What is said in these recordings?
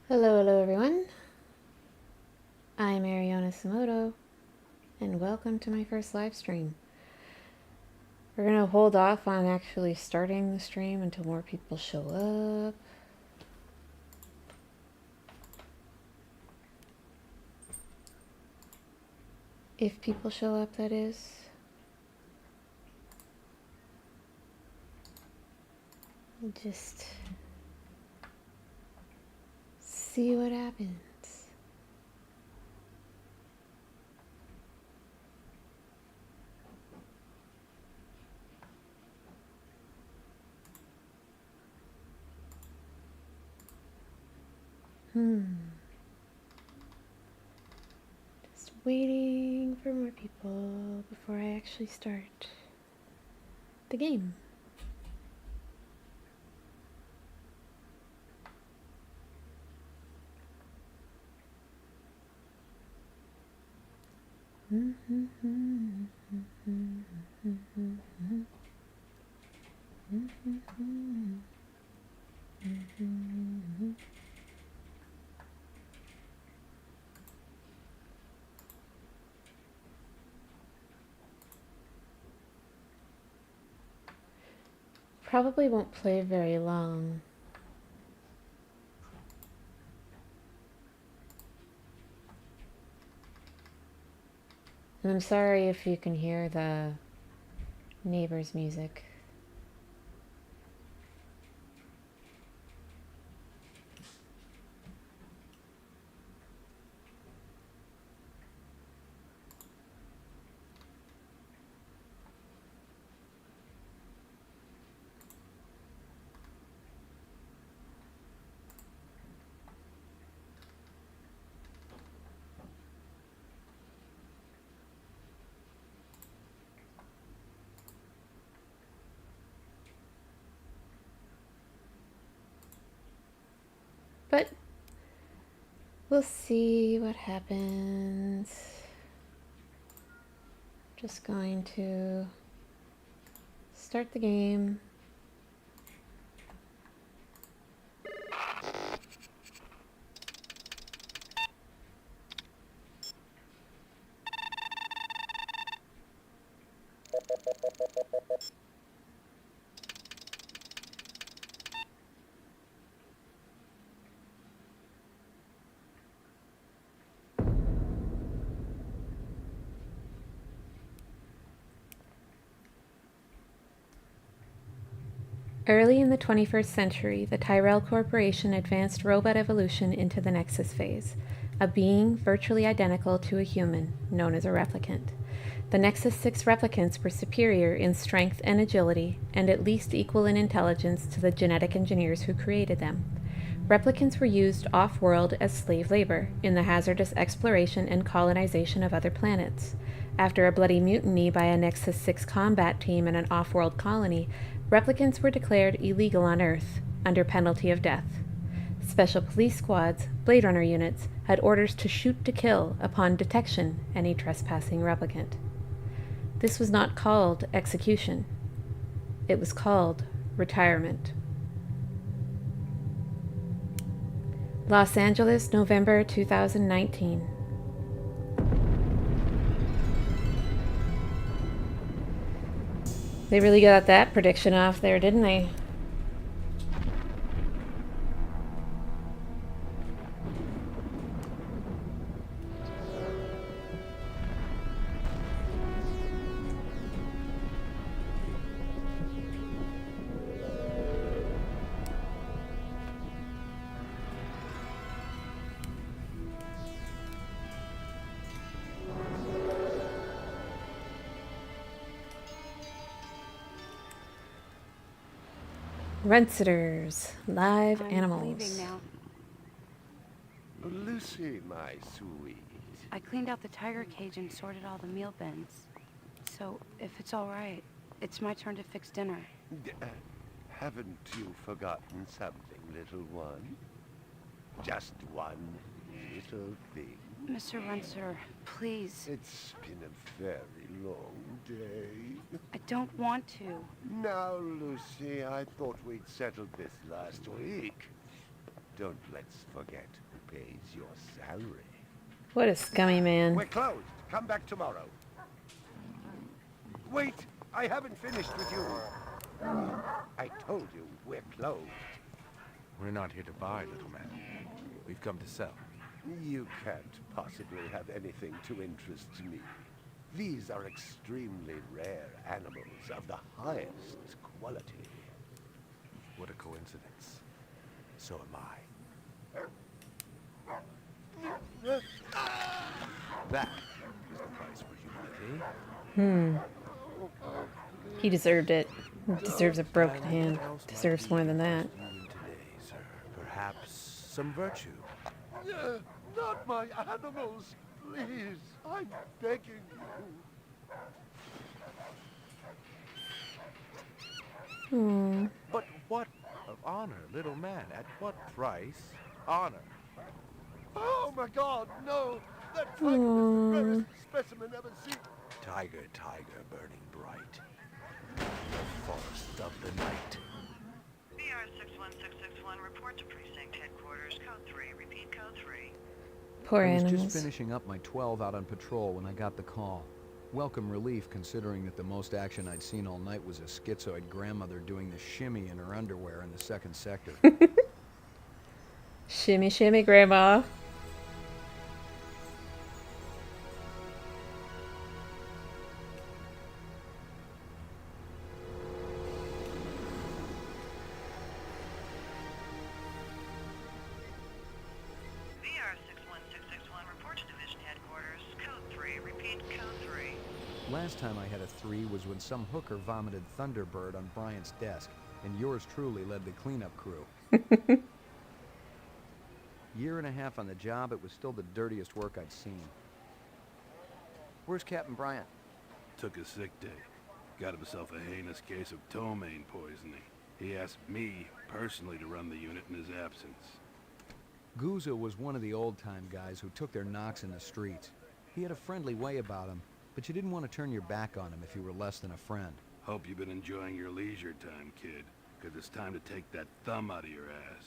Hello everyone. I'm Ariana Samoto, and welcome to my first live stream. We're gonna hold off on actually starting the stream until more people show up. If people show up, that is. Just see what happens. Just waiting for more people before I actually start the game. Probably won't play very long. And I'm sorry if you can hear the neighbor's music. But we'll see what happens. Just going to start the game. Early in the 21st century, the Tyrell Corporation advanced robot evolution into the Nexus phase, a being virtually identical to a human, known as a replicant. The Nexus 6 replicants were superior in strength and agility, and at least equal in intelligence to the genetic engineers who created them. Replicants were used off-world as slave labor in the hazardous exploration and colonization of other planets. After a bloody mutiny by a Nexus 6 combat team in an off-world colony, replicants were declared illegal on Earth, under penalty of death. Special police squads, Blade Runner units, had orders to shoot to kill upon detection any trespassing replicant. This was not called execution. It was called retirement. Los Angeles, November 2019. They really got that prediction off there, didn't they? Rent-sitters, live animals. Leaving now. Lucy, my sweet. I cleaned out the tiger cage and sorted all the meal bins. So, if it's all right, it's my turn to fix dinner. Haven't you forgotten something, little one? Just one little thing. Mr. Runser, please. It's been a very long day. I don't want to. Now, Lucy, I thought we'd settled this last week. Don't let's forget who pays your salary. What a scummy man. We're closed. Come back tomorrow. Wait! I haven't finished with you. I told you we're closed. We're not here to buy, little man. We've come to sell. You can't possibly have anything to interest me. These are extremely rare animals of the highest quality. What a coincidence. So am I. That is the price for humanity. He deserved it. He deserves a broken hand. Deserves more than that. You today, sir. Perhaps some virtue. Not my animals, please. I'm begging you. But what of honor, little man? At what price? Honor. Oh my God, no! That tiger is the rarest specimen ever seen. Tiger, tiger, burning bright. The forest of the night. VR 61661, report to precinct headquarters, code 3. Repeat code 3. Poor I was animals. just finishing up my 12 out on patrol when I got the call. Welcome relief, considering that the most action I'd seen all night was a schizoid grandmother doing the shimmy in her underwear in the second sector. Shimmy, shimmy, Grandma. VR 61661, report to division headquarters, code 3. Repeat code 3. Last time I had a 3 was when some hooker vomited Thunderbird on Bryant's desk, and yours truly led the cleanup crew. Year and a half on the job, it was still the dirtiest work I'd seen. Where's Captain Bryant? Took a sick day. Got himself a heinous case of ptomaine poisoning. He asked me personally to run the unit in his absence. Gouza was one of the old-time guys who took their knocks in the streets. He had a friendly way about him, but you didn't want to turn your back on him if you were less than a friend. Hope you've been enjoying your leisure time, kid, because it's time to take that thumb out of your ass.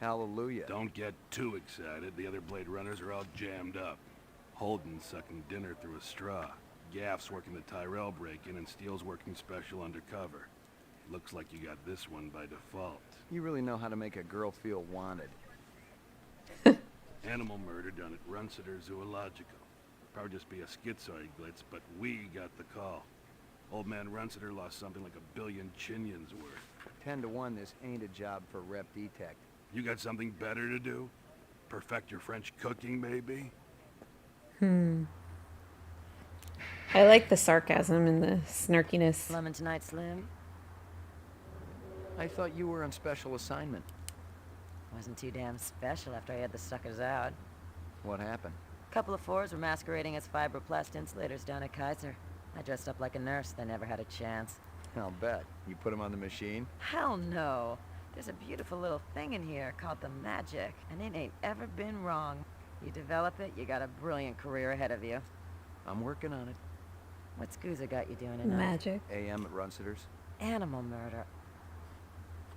Hallelujah. Don't get too excited. The other Blade Runners are all jammed up. Holden's sucking dinner through a straw. Gaff's working the Tyrell break-in, and Steele's working special undercover. Looks like you got this one by default. You really know how to make a girl feel wanted. Animal murder done at Runciter Zoological. Probably just be a schizoid glitz, but we got the call. Old man Runciter lost something like 1 billion chinions worth. 10 to 1, this ain't a job for Rep Detect. You got something better to do? Perfect your French cooking, maybe? I like the sarcasm and the snarkiness. Lemon tonight, Slim. I thought you were on special assignment. Wasn't too damn special after I had the suckers out. What happened? Couple of fours were masquerading as fibroplast insulators down at Kaiser. I dressed up like a nurse. They never had a chance. I'll bet. You put them on the machine? Hell no. There's a beautiful little thing in here called the magic, and it ain't ever been wrong. You develop it, you got a brilliant career ahead of you. I'm working on it. What's Gouza got you doing tonight? Magic. AM at Runciter's. Animal murder.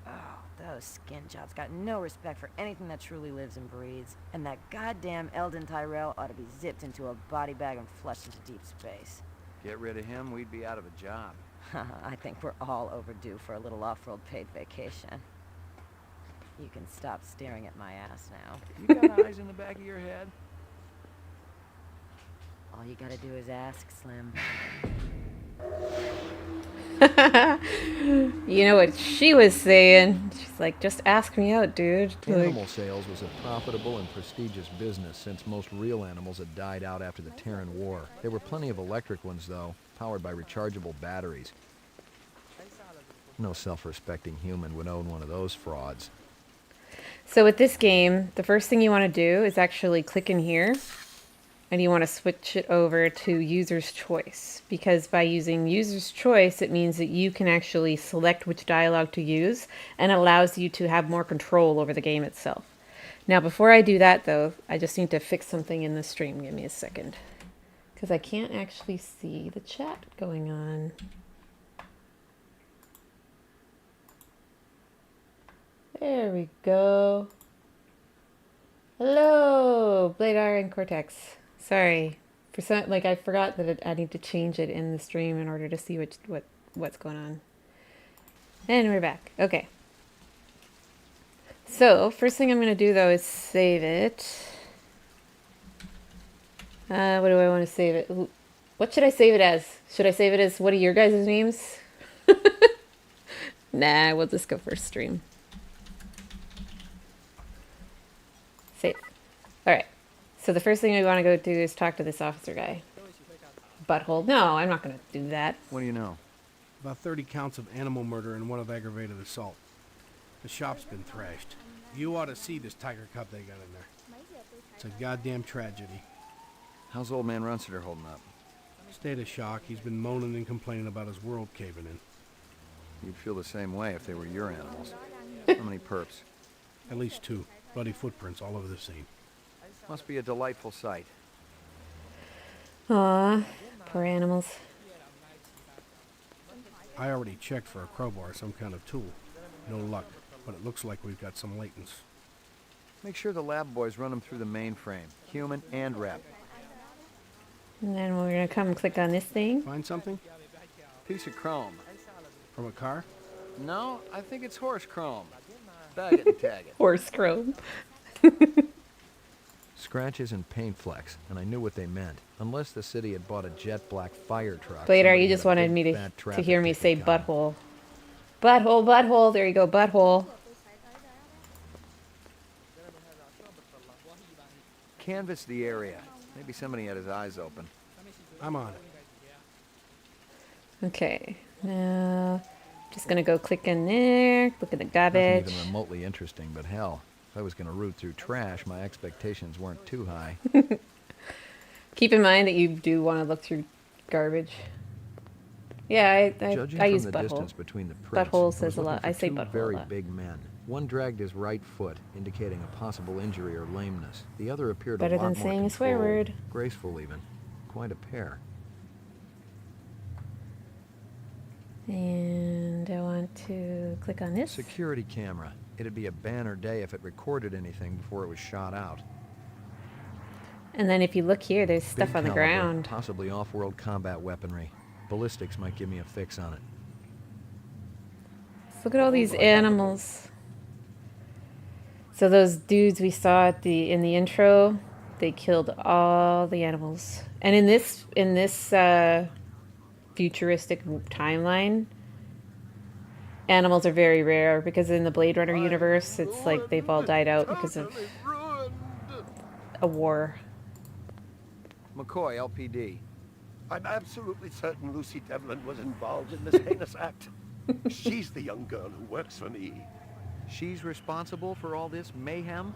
Oh, those skin jobs got no respect for anything that truly lives and breathes. And that goddamn Eldon Tyrell ought to be zipped into a body bag and flushed into deep space. Get rid of him, we'd be out of a job. I think we're all overdue for a little off-road paid vacation. You can stop staring at my ass now. You got eyes in the back of your head? All you gotta do is ask, Slim. You know what she was saying? She's like, just ask me out, dude. Animal sales was a profitable and prestigious business since most real animals had died out after the Terran War. There were plenty of electric ones, though, powered by rechargeable batteries. No self-respecting human would own one of those frauds. So with this game, the first thing you want to do is actually click in here, and you want to switch it over to user's choice, because by using user's choice, it means that you can actually select which dialogue to use, and allows you to have more control over the game itself. Now, before I do that, though, I just need to fix something in the stream. Give me a second, because I can't actually see the chat going on. There we go. Hello, Blade Iron Cortex. Sorry. For some, like, I forgot that I need to change it in the stream in order to see what's going on. And we're back. Okay. So, first thing I'm going to do, though, is save it. What do I want to save it? What should I save it as? Should I save it as one of your guys' names? Nah, we'll just go for stream. Save. Alright. So the first thing we want to go do is talk to this officer guy. Butthole. No, I'm not going to do that. What do you know? About 30 counts of animal murder and one of aggravated assault. The shop's been thrashed. You ought to see this tiger cub they got in there. It's a goddamn tragedy. How's old man Runsiter holding up? State of shock. He's been moaning and complaining about his world caving in. You'd feel the same way if they were your animals. How many perps? At least 2. Bloody footprints all over the scene. Must be a delightful sight. Aw, poor animals. I already checked for a crowbar, some kind of tool. No luck, but it looks like we've got some latents. Make sure the lab boys run them through the mainframe, human and rep. And then we're going to come click on this thing. Find something? Piece of chrome. From a car? No, I think it's horse chrome. Bag it and tag it. Horse chrome. Scratches and paint flecks, and I knew what they meant. Unless the city had bought a jet black fire truck. Later, somebody you had just a wanted big, me fat to traffic hear me ticket say coming. butthole. Butthole, butthole. There you go, butthole. Canvass the area. Maybe somebody had his eyes open. I'm on it. Okay, now just gonna go click in there, look at the Nothing garbage. even remotely interesting, but hell, if I was going to root through trash, my expectations weren't too high. Keep in mind that you do want to look through garbage. Yeah, Judging I from use the butthole. distance between the prints, Butthole I was says a looking lot. for I say two butthole a very lot. big men. One dragged his right foot, indicating a possible injury or lameness. The other appeared Better a lot than more saying a swear controlled, word. graceful even. Quite a pair. And I want to click on this. Security camera. It'd be a banner day if it recorded anything before it was shot out. And then if you look here, there's stuff Big on the caliber, ground. Possibly off-world combat weaponry. Ballistics might give me a fix on it. Look at all these animals. So those dudes we saw at in the intro, they killed all the animals. And in this futuristic timeline, animals are very rare because in the Blade Runner universe, it's like they've all died out because of a war. McCoy, LPD. I'm absolutely certain Lucy Devlin was involved in this heinous act. She's the young girl who works for me. She's responsible for all this mayhem?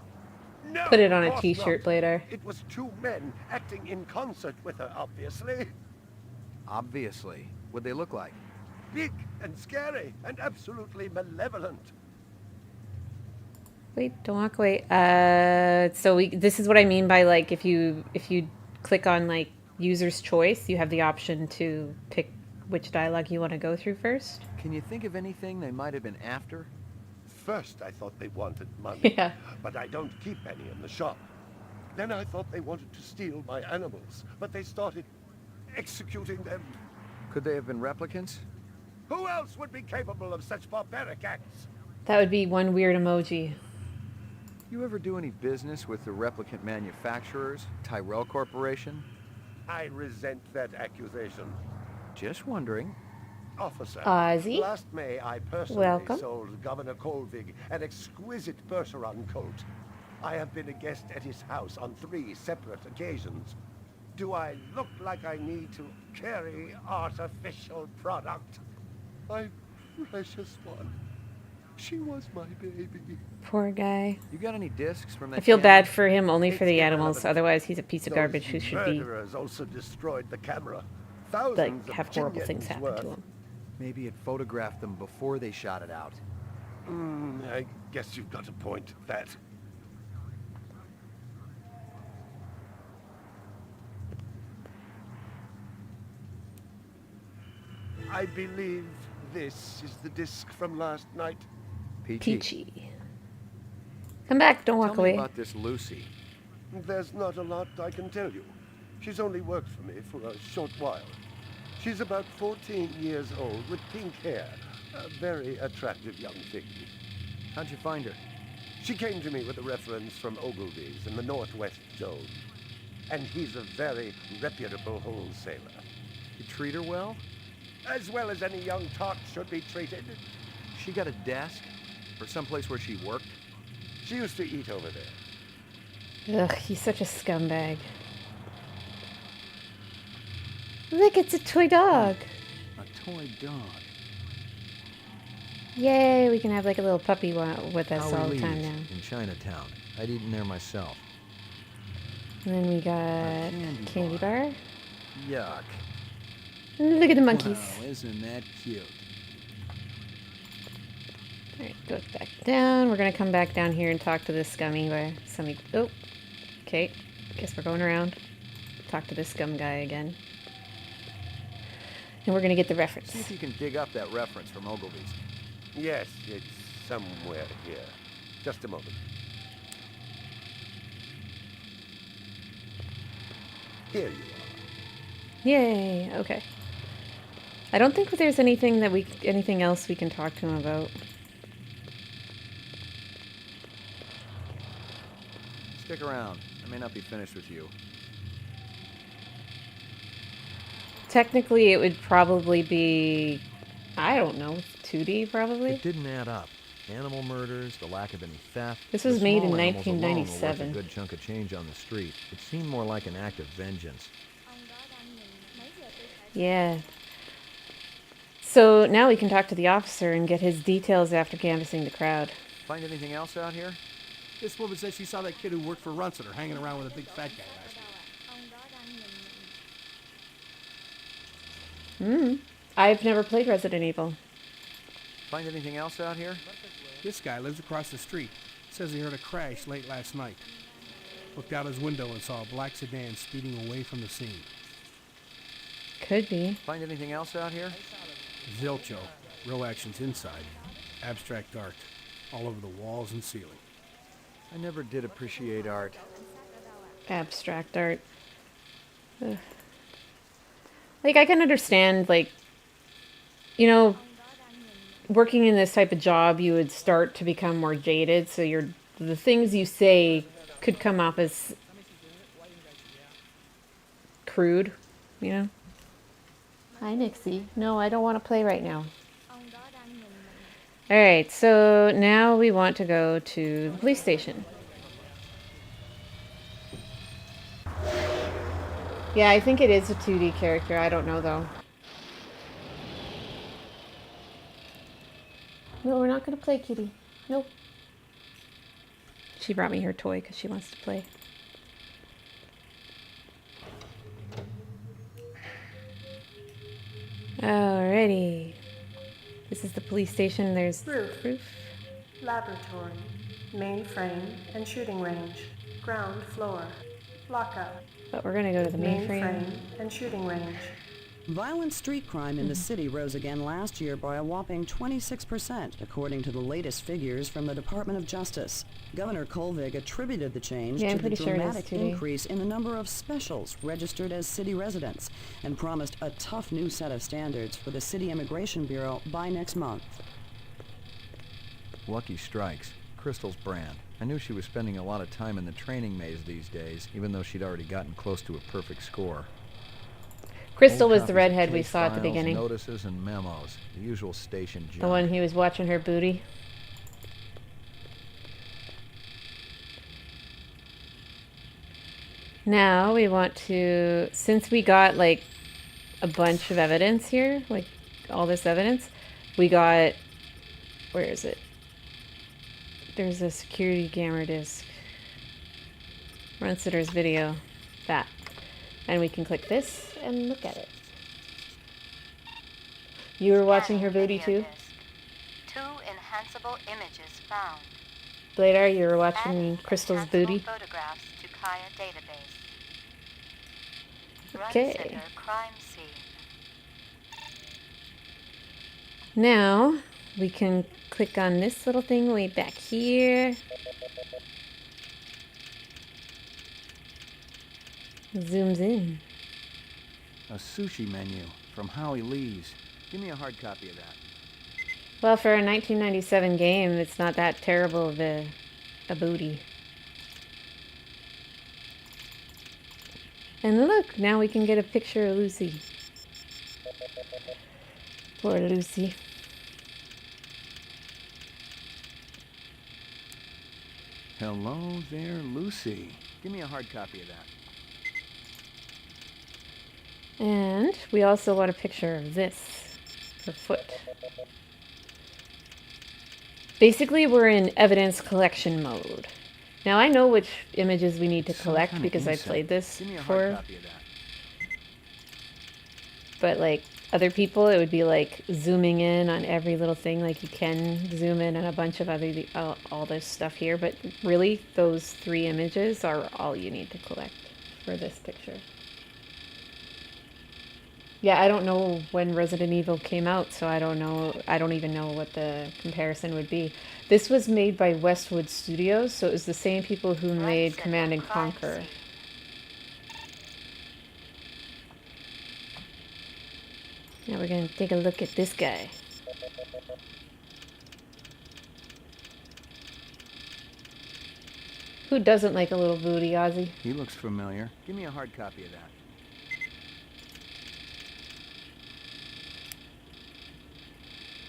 No, Put it on of a course t-shirt not. later. It was 2 men acting in concert with her, obviously. Obviously. What'd they look like? Big and scary and absolutely malevolent. Wait, don't walk away. This is what I mean by like if you click on like user's choice, you have the option to pick which dialogue you want to go through first. Can you think of anything they might have been after? First, I thought they wanted money, Yeah. but I don't keep any in the shop. Then I thought they wanted to steal my animals, but they started executing them. Could they have been replicants? Who else would be capable of such barbaric acts? That would be one weird emoji. You ever do any business with the replicant manufacturers, Tyrell Corporation? I resent that accusation. Just wondering. Officer, Ozzy? last May I personally Welcome. sold Governor Colvig an exquisite Bergeron coat. I have been a guest at his house on 3 separate occasions. Do I look like I need to carry artificial product? My precious one. She was my baby. Poor guy. You got any discs from that I feel camera? bad for him only for It's the animals. irrelevant. Otherwise, he's a piece of Those garbage who should be murderers also destroyed the camera. Thousands like of have horrible things Chinyans happen worth. to him. Maybe it photographed them before they shot it out. I guess you've got a point at that. I believe this is the disc from last night. Peachy. Peachy. Come back, don't walk Tell me away. about this Lucy. There's not a lot I can tell you. She's only worked for me for a short while. She's about 14 years old with pink hair. A very attractive young thing. How'd you find her? She came to me with a reference from Ogilvy's in the Northwest Zone. And he's a very reputable wholesaler. You treat her well? As well as any young tot should be treated. She got a desk? Or someplace where she worked? She used to eat over there. Ugh, he's such a scumbag. Look, it's a toy dog. A toy dog. Yay, we can have like a little puppy with us all the Lee's time now. in Chinatown. I'd eaten there myself. And then we got candy bar. Yuck. And look at the monkeys. Wow, isn't that cute? Alright, go back down. We're gonna come back down here and talk to this scummy guy. Oh, okay. Guess we're going around. Talk to this scum guy again. And we're gonna get the reference. See if you can dig up that reference from Ogilvy's. Yes, it's somewhere here. Just a moment. Here you are. Yay, okay. I don't think there's anything else we can talk to him about. Stick around. I may not be finished with you. Technically, it would probably be, I don't know, 2D probably? It didn't add up. Animal murders, the lack of any theft. This was the made in small animals alone were worth 1997. a good chunk of change on the street. It seemed more like an act of vengeance. Yeah. So now we can talk to the officer and get his details after canvassing the crowd. Find anything else out here? This woman said she saw that kid who worked for Runciter hanging around with a big fat guy last week. I've never played Resident Evil. Find anything else out here? This guy lives across the street. Says he heard a crash late last night. Looked out his window and saw a black sedan speeding away from the scene. Could be. Find anything else out here? Zilcho. Real actions inside. Abstract art. All over the walls and ceiling. I never did appreciate art. Abstract art. Ugh. Like, I can understand, like, you know, working in this type of job, you would start to become more jaded, so the things you say could come off as crude, you know? Hi, Nixie. No, I don't want to play right now. Alright, so now we want to go to the police station. Yeah, I think it is a 2D character. I don't know, though. No, we're not going to play, kitty. Nope. She brought me her toy because she wants to play. Alrighty. This is the police station. There's Roof. Laboratory, mainframe and shooting range, ground floor, lockup, But we're going to go to the mainframe. and shooting range. Violent street crime in the city rose again last year by a whopping 26%, according to the latest figures from the Department of Justice. Governor Kolvig attributed the change Yeah, I'm to the pretty sure it is dramatic today. increase in the number of specials registered as city residents and promised a tough new set of standards for the City Immigration Bureau by next month. Lucky Strikes. Crystal's brand. I knew she was spending a lot of time in the training maze these days, even though she'd already gotten close to a perfect score. Crystal Old was the copies of redhead we case saw at the files, beginning. Notices and memos. The usual station junk. The one he was watching her booty. Now we want to, since we got like a bunch of evidence here, like all this evidence, we got, where is it? There's a security camera disc. Runsitter's video. That. And we can click this and look at it. You were watching her booty too? 2 enhanceable images found. Bladar, you were watching And Crystal's enhanceable booty? photographs to Kaya database. Okay. Runsiter crime scene. Now, we can click on this little thing way back here. Zooms in. A sushi menu from Howie Lee's. Give me a hard copy of that. Well, for a 1997 game, it's not that terrible of a booty. And look, now we can get a picture of Lucy. Poor Lucy. Hello there, Lucy. Give me a hard copy of that. And we also want a picture of this, her foot. Basically, we're in evidence collection mode. Now, I know which images we need to collect because I played this before. But, like, other people, it would be, like, zooming in on every little thing. Like, you can zoom in on a bunch of other, all this stuff here. But really, those 3 images are all you need to collect for this picture. Yeah, I don't know when Resident Evil came out, so I don't know. I don't even know what the comparison would be. This was made by Westwood Studios, so it was the same people who made Command and Conquer. Now we're going to take a look at this guy. Who doesn't like a little booty, Ozzy? He looks familiar. Give me a hard copy of that.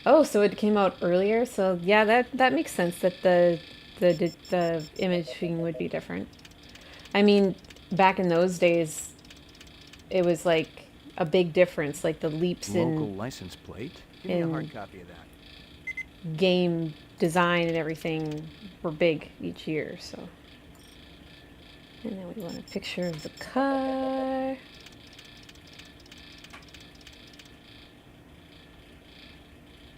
Oh, so it came out earlier. So yeah, that makes sense that the imaging would be different. I mean, back in those days, it was like a big difference, like the leaps in local license plate. Give me a hard copy of that. Game design and everything were big each year. So, and then we want a picture of the car.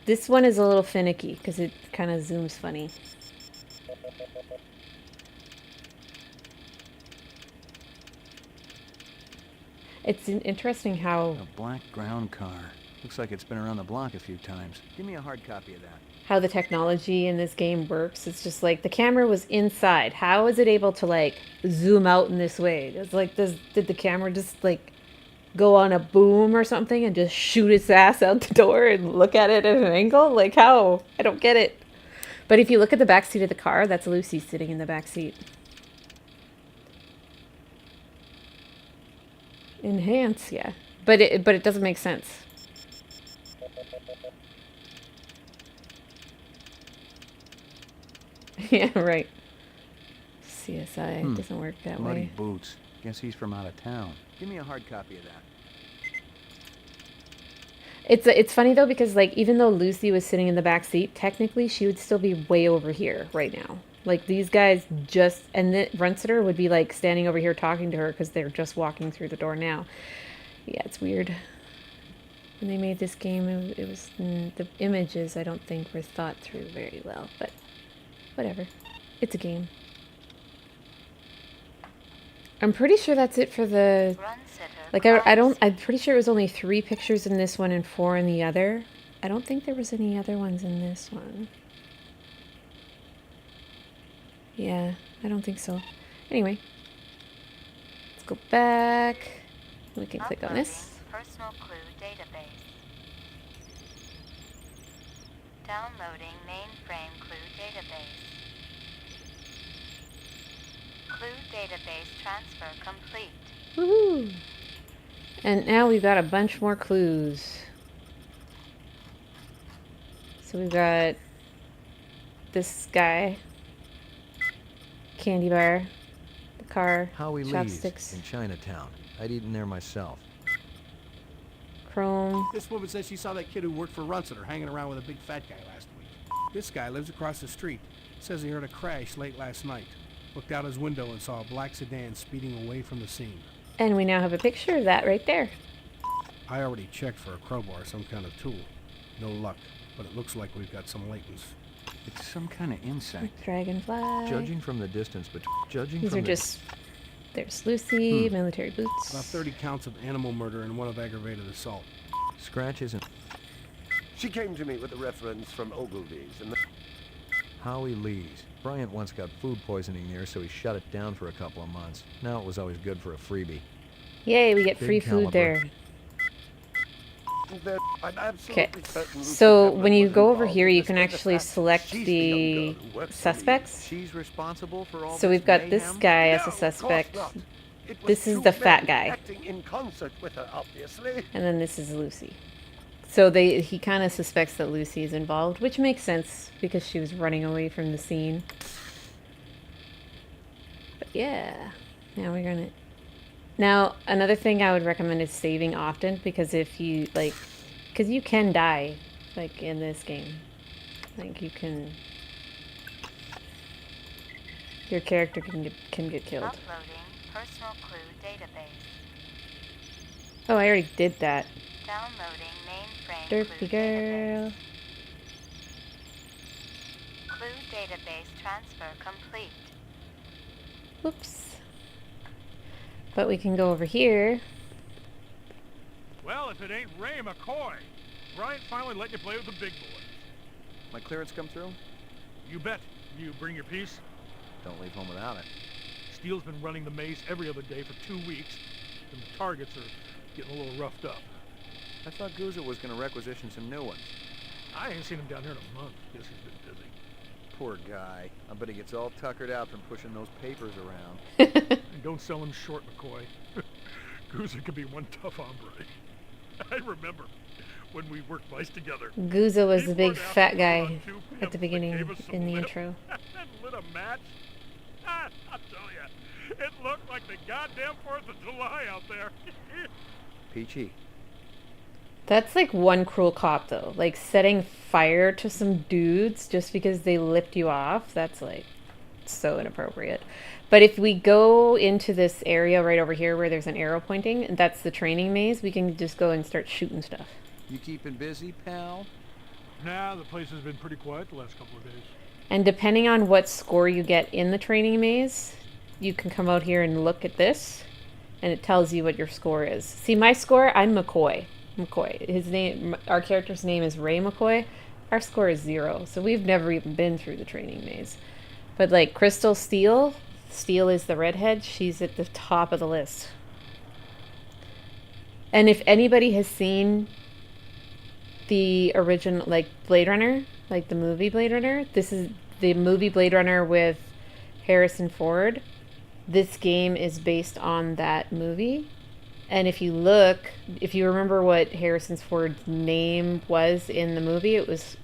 This one is a little finicky because it kind of zooms funny. It's interesting how... A black ground car. Looks like it's been around the block a few times. Give me a hard copy of that. How the technology in this game works. It's just like the camera was inside. How is it able to like zoom out in this way? It's like, did the camera just like go on a boom or something and just shoot its ass out the door and look at it at an angle? Like how? I don't get it. But if you look at the back seat of the car, that's Lucy sitting in the back seat. Enhance, yeah. But it doesn't make sense. Yeah, right. CSI doesn't work that Muddy way. boots. Guess he's from out of town. Give me a hard copy of that. It's funny though because like even though Lucy was sitting in the back seat, technically she would still be way over here right now. Like these guys just and the Runciter would be like standing over here talking to her because they're just walking through the door now. Yeah, it's weird. When they made this game, it was the images I don't think were thought through very well, but whatever. It's a game. I'm pretty sure that's it for the... Like, I'm pretty sure it was only 3 pictures in this one and 4 in the other. I don't think there was any other ones in this one. Yeah, I don't think so. Anyway. Let's go back. We can click on this. Personal clue database. Downloading mainframe clue database. Clue database transfer complete. Woohoo! And now we've got a bunch more clues. So we've got this guy, candy bar, the car, Howie Lee's chopsticks, in Chinatown. I'd eaten there myself. chrome. This woman says she saw that kid who worked for Runciter hanging around with a big fat guy last week. This guy lives across the street. Says he heard a crash late last night. Looked out his window and saw a black sedan speeding away from the scene. And we now have a picture of that right there. I already checked for a crowbar, some kind of tool. No luck, but it looks like we've got some latents. It's some kind of insect. Dragonfly. Judging from the distance, but These are just... There's Lucy, military boots. About 30 counts of animal murder and 1 of aggravated assault. Scratches and... She came to me with a reference from Ogilvy's and the... Howie Lee's. Bryant once got food poisoning there, so he shut it down for a couple of months. Now it was always good for a freebie. Yay, we get Big free food caliber. there. I'm Okay, absolutely certain Lucy so Devlin when you was go over involved here, in you this, can and the actually fact select she's the young the girl who works for me. suspects. She's responsible for all So this we've got this mayhem? guy as No, a of course suspect, not. It was this is two the fat men guy, acting in concert with her, obviously. and then this is Lucy. So he kind of suspects that Lucy is involved, which makes sense because she was running away from the scene. But yeah, now we're gonna... Now, another thing I would recommend is saving often, because if you, like, because you can die, like, in this game. Like, you can... Your character can get killed. Uploading personal clue database. Oh, I already did that. Downloading mainframe Derpy clue girl. database. Clue database transfer complete. Whoops. But we can go over here. Well, if it ain't Ray McCoy. Bryant finally let you play with the big boys. My clearance come through? You bet. You bring your piece? Don't leave home without it. Steele's been running the maze every other day for 2 weeks, and the targets are getting a little roughed up. I thought Gouza was going to requisition some new ones. I ain't seen him down here in a month. Guess he's been busy. Poor guy. I bet he gets all tuckered out from pushing those papers around. And don't sell him short, McCoy. Gouza could be one tough hombre. I remember when we worked mice together. Gouza was He the big poured fat alcohol guy on 2 at the pimps that beginning gave us some in the lip intro. and lit a match. I'll tell you, it looked like the goddamn 4th of July out there. Peachy. That's like one cruel cop though. Like setting fire to some dudes just because they lipped you off. That's like so inappropriate. But if we go into this area right over here where there's an arrow pointing, and that's the training maze, we can just go and start shooting stuff. You keeping busy, pal? Nah, the place has been pretty quiet the last couple of days. And depending on what score you get in the training maze, you can come out here and look at this, and it tells you what your score is. See, my score, I'm McCoy. His name, our character's name is Ray McCoy. Our score is 0, so we've never even been through the training maze. But like Crystal Steele is the redhead. She's at the top of the list. And if anybody has seen the original, like Blade Runner, like the movie Blade Runner, this is the movie Blade Runner with Harrison Ford. This game is based on that movie. And if you look, if you remember what Harrison Ford's name was in the movie, it was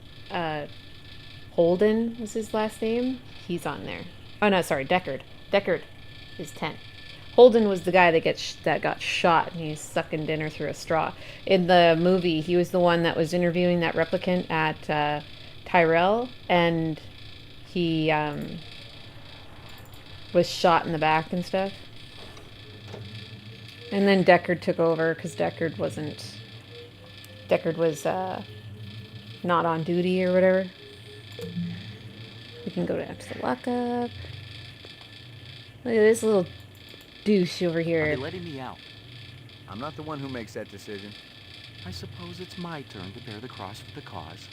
Holden was his last name. He's on there. Oh no, sorry, Deckard. Deckard is 10. Holden was the guy that got shot and he's sucking dinner through a straw. In the movie, he was the one that was interviewing that replicant at Tyrell, and he was shot in the back and stuff. And then Deckard took over because Deckard was not on duty or whatever. We can go down to the lockup. Look at this little douche over Are here. they letting me out? I'm not the one who makes that decision. I suppose it's my turn to bear the cross for the cause.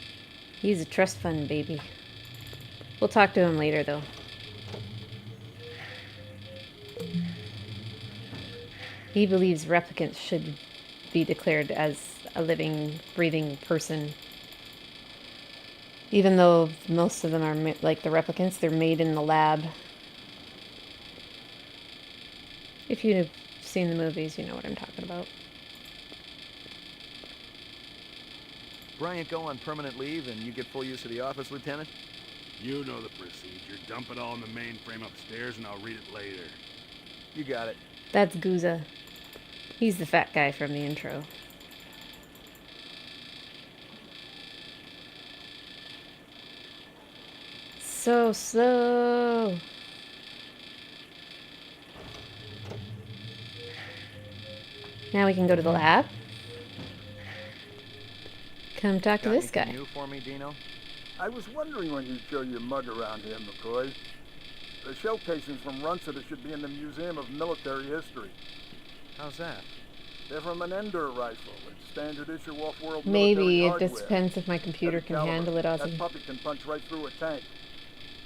He's a trust fund baby. We'll talk to him later though. He believes replicants should be declared as a living, breathing person. Even though most of them are like the replicants, they're made in the lab. If you've seen the movies, you know what I'm talking about. Bryant go on permanent leave and you get full use of the office, Lieutenant? You know the procedure. Dump it all in the mainframe upstairs and I'll read it later. You got it. That's Gouza. He's the fat guy from the intro. So slow. Now we can go to the lab. Come talk to this guy. New for me, Dino? I was wondering when you'd show your mug around here, McCoy. The shell casings from Runciter should be in the Museum of Military History. How's that? They're from an Ender rifle. It's standard issue off-world Maybe military it hardware. just depends if my computer Heavy can caliber. handle it, That Ozzy. puppy can punch right through a tank.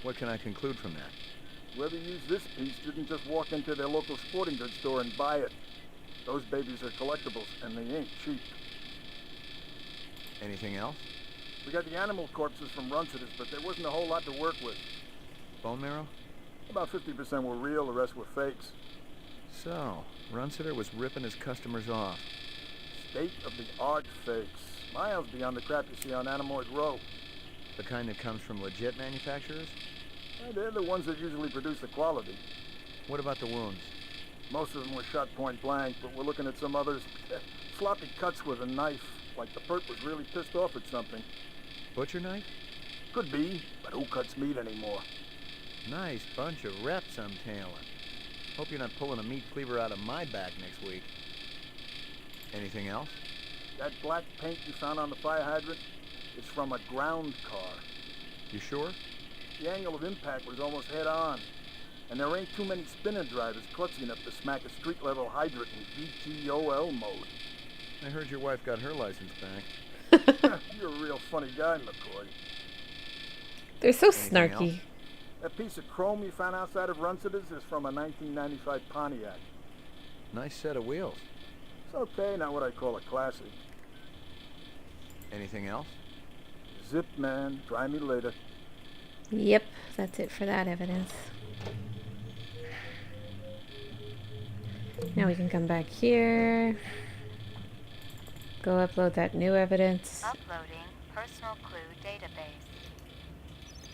What can I conclude from that? Whoever used this piece didn't just walk into their local sporting goods store and buy it. Those babies are collectibles, and they ain't cheap. Anything else? We got the animal corpses from Runcitus, but there wasn't a whole lot to work with. Bone marrow? About 50% were real, the rest were fakes. So, Runciter was ripping his customers off. State-of-the-art fakes. Miles beyond the crap you see on Animoid Row. The kind that comes from legit manufacturers? Well, they're the ones that usually produce the quality. What about the wounds? Most of them were shot point blank, but we're looking at some others. Sloppy cuts with a knife, like the perp was really pissed off at something. Butcher knife? Could be, but who cuts meat anymore? Nice bunch of reps I'm tailing. Hope you're not pulling a meat cleaver out of my back next week. Anything else? That black paint you found on the fire hydrant, it's from a ground car. You sure? The angle of impact was almost head on. And there ain't too many spinner drivers klutzy enough to smack a street-level hydrant in VTOL mode. I heard your wife got her license back. You're a real funny guy, McCoy. They're so Anything snarky. else? That piece of chrome you found outside of Runcitus is from a 1995 Pontiac. Nice set of wheels. It's okay, not what I call a classic. Anything else? Zip, man. Try me later. Yep, that's it for that evidence. Now we can come back here. Go upload that new evidence. Uploading personal clue database.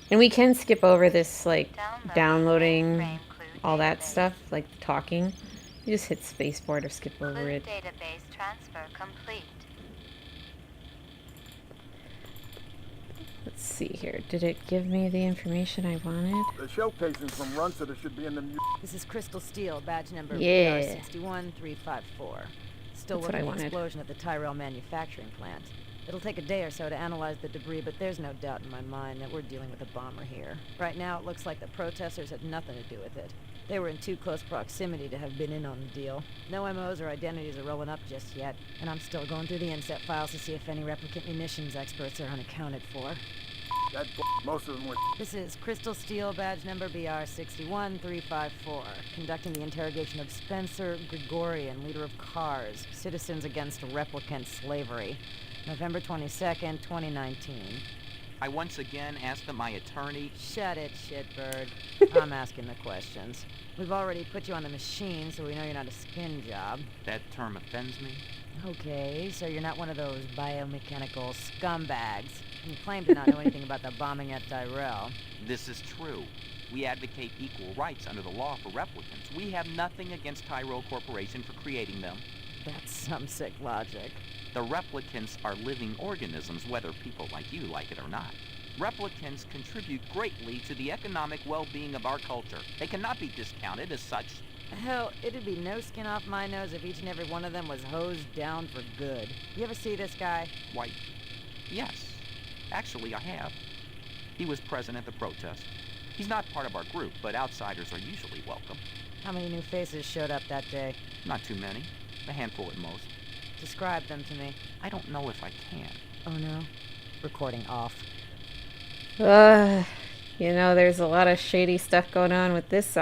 And we can skip over this, like, downloading frame clue all that database. stuff, like talking. You just hit spacebar to skip over Clue it. database transfer complete. Let's see here. Did it give me the information I wanted? The shell casings from Runcitus should be in the This is Crystal Steel, badge number Yeah. BR61354. Still That's what I working the wanted. explosion at the Tyrell manufacturing plant. It'll take a day or so to analyze the debris, but there's no doubt in my mind that we're dealing with a bomber here. Right now, it looks like the protesters had nothing to do with it. They were in too close proximity to have been in on the deal. No MOs or identities are rolling up just yet, and I'm still going through the inset files to see if any replicant munitions experts are unaccounted for. That most of them were. This is Crystal Steel, badge number BR61354, conducting the interrogation of Spencer Gregorian, leader of CARS, Citizens Against Replicant Slavery, November 22nd, 2019. I once again asked that my attorney... Shut it, shitbird. I'm asking the questions. We've already put you on the machine, so we know you're not a skin job. That term offends me. Okay, so you're not one of those biomechanical scumbags. You claim to not know anything about the bombing at Tyrell. This is true. We advocate equal rights under the law for replicants. We have nothing against Tyrell Corporation for creating them. That's some sick logic. The replicants are living organisms, whether people like you like it or not. Replicants contribute greatly to the economic well-being of our culture. They cannot be discounted as such. Hell, it'd be no skin off my nose if each and every one of them was hosed down for good. You ever see this guy? Why, yes. Actually, I have. He was present at the protest. He's not part of our group, but outsiders are usually welcome. How many new faces showed up that day? Not too many. A handful at most. Describe them to me. I don't know if I can. Oh no. Recording off. You know, there's a lot of shady stuff going on with this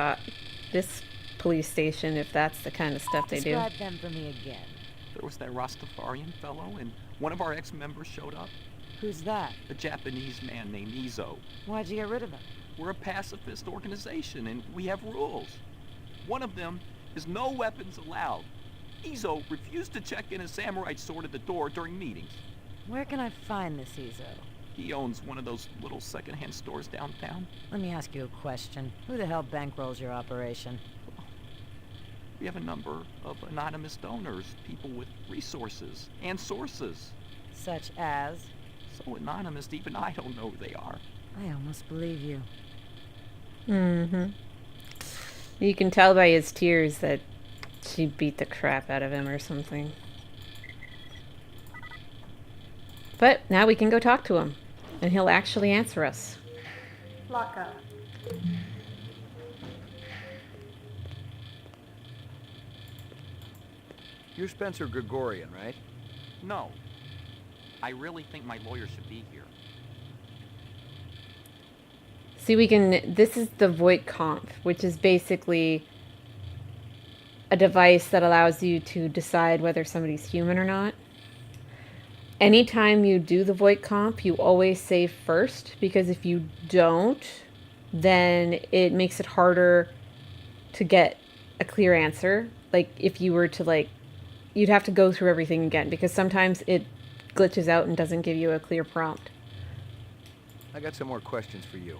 police station, if that's the kind of stuff they do. Describe them for me again. There was that Rastafarian fellow, and one of our ex-members showed up. Who's that? A Japanese man named Izo. Why'd you get rid of him? We're a pacifist organization, and we have rules. One of them is no weapons allowed. Izo refused to check in a samurai sword at the door during meetings. Where can I find this Izo? He owns one of those little secondhand stores downtown. Let me ask you a question. Who the hell bankrolls your operation? We have a number of anonymous donors, people with resources and sources. Such as? So anonymous, even I don't know who they are. I almost believe you. Mm-hmm. You can tell by his tears that she beat the crap out of him or something. But now we can go talk to him, and he'll actually answer us. Lockup. You're Spencer Gregorian, right? No. I really think my lawyer should be here. See, this is the Voight Comp, which is basically a device that allows you to decide whether somebody's human or not. Anytime you do the Voight Comp, you always save first, because if you don't, then it makes it harder to get a clear answer. Like, if you were to, like, you'd have to go through everything again, because sometimes it glitches out and doesn't give you a clear prompt. I got some more questions for you.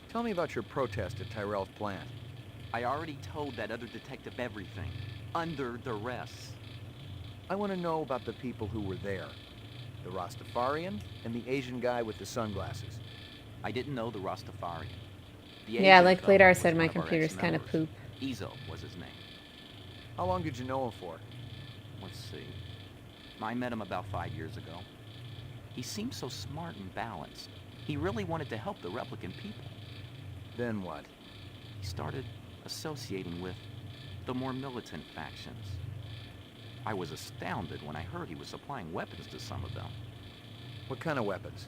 Tell me about your protest at Tyrell's plant. I already told that other detective everything, under duress. I want to know about the people who were there. The Rastafarian and the Asian guy with the sunglasses. I didn't know the Rastafarian. The Yeah, Asian like fellow Bladar was said, my one of our computer's kind of ex-members. poop. Ezo was his name. How long did you know him for? Let's see. I met him about 5 years ago. He seemed so smart and balanced. He really wanted to help the replicant people. Then what? He started associating with the more militant factions. I was astounded when I heard he was supplying weapons to some of them. What kind of weapons?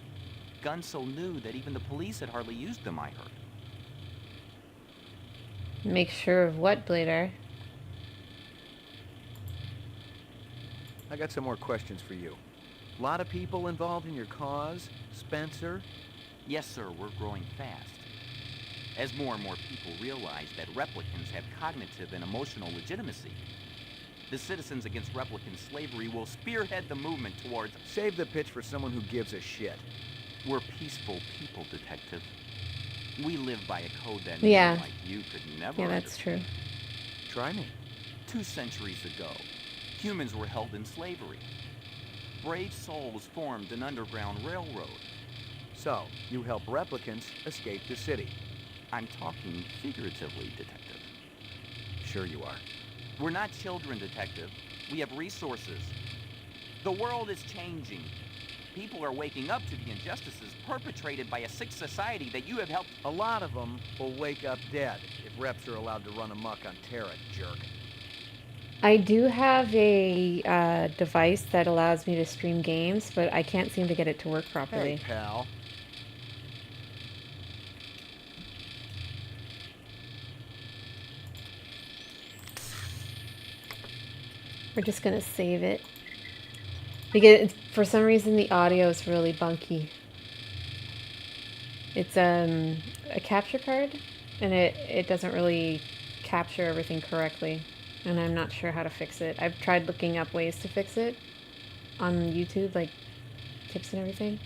Guns so new that even the police had hardly used them, I heard. Make sure of what, Bladar? I got some more questions for you. A lot of people involved in your cause, Spencer? Yes, sir, we're growing fast. As more and more people realize that replicants have cognitive and emotional legitimacy, the Citizens Against Replicant Slavery will spearhead the movement towards... Save the pitch for someone who gives a shit. We're peaceful people, Detective. We live by a code that Yeah. men like you could never Yeah, that's understand. true. Try me. 2 centuries ago, humans were held in slavery. Brave souls formed an underground railroad. So, you help replicants escape the city. I'm talking figuratively, Detective. Sure you are. We're not children, Detective. We have resources. The world is changing. People are waking up to the injustices perpetrated by a sick society that you have helped. A lot of them will wake up dead if reps are allowed to run amok on Terra, jerk. I do have a device that allows me to stream games, but I can't seem to get it to work properly. Hey, pal. We're just gonna save it. Because for some reason the audio is really bunky. It's a capture card, and it doesn't really capture everything correctly, and I'm not sure how to fix it. I've tried looking up ways to fix it on YouTube, like tips and everything.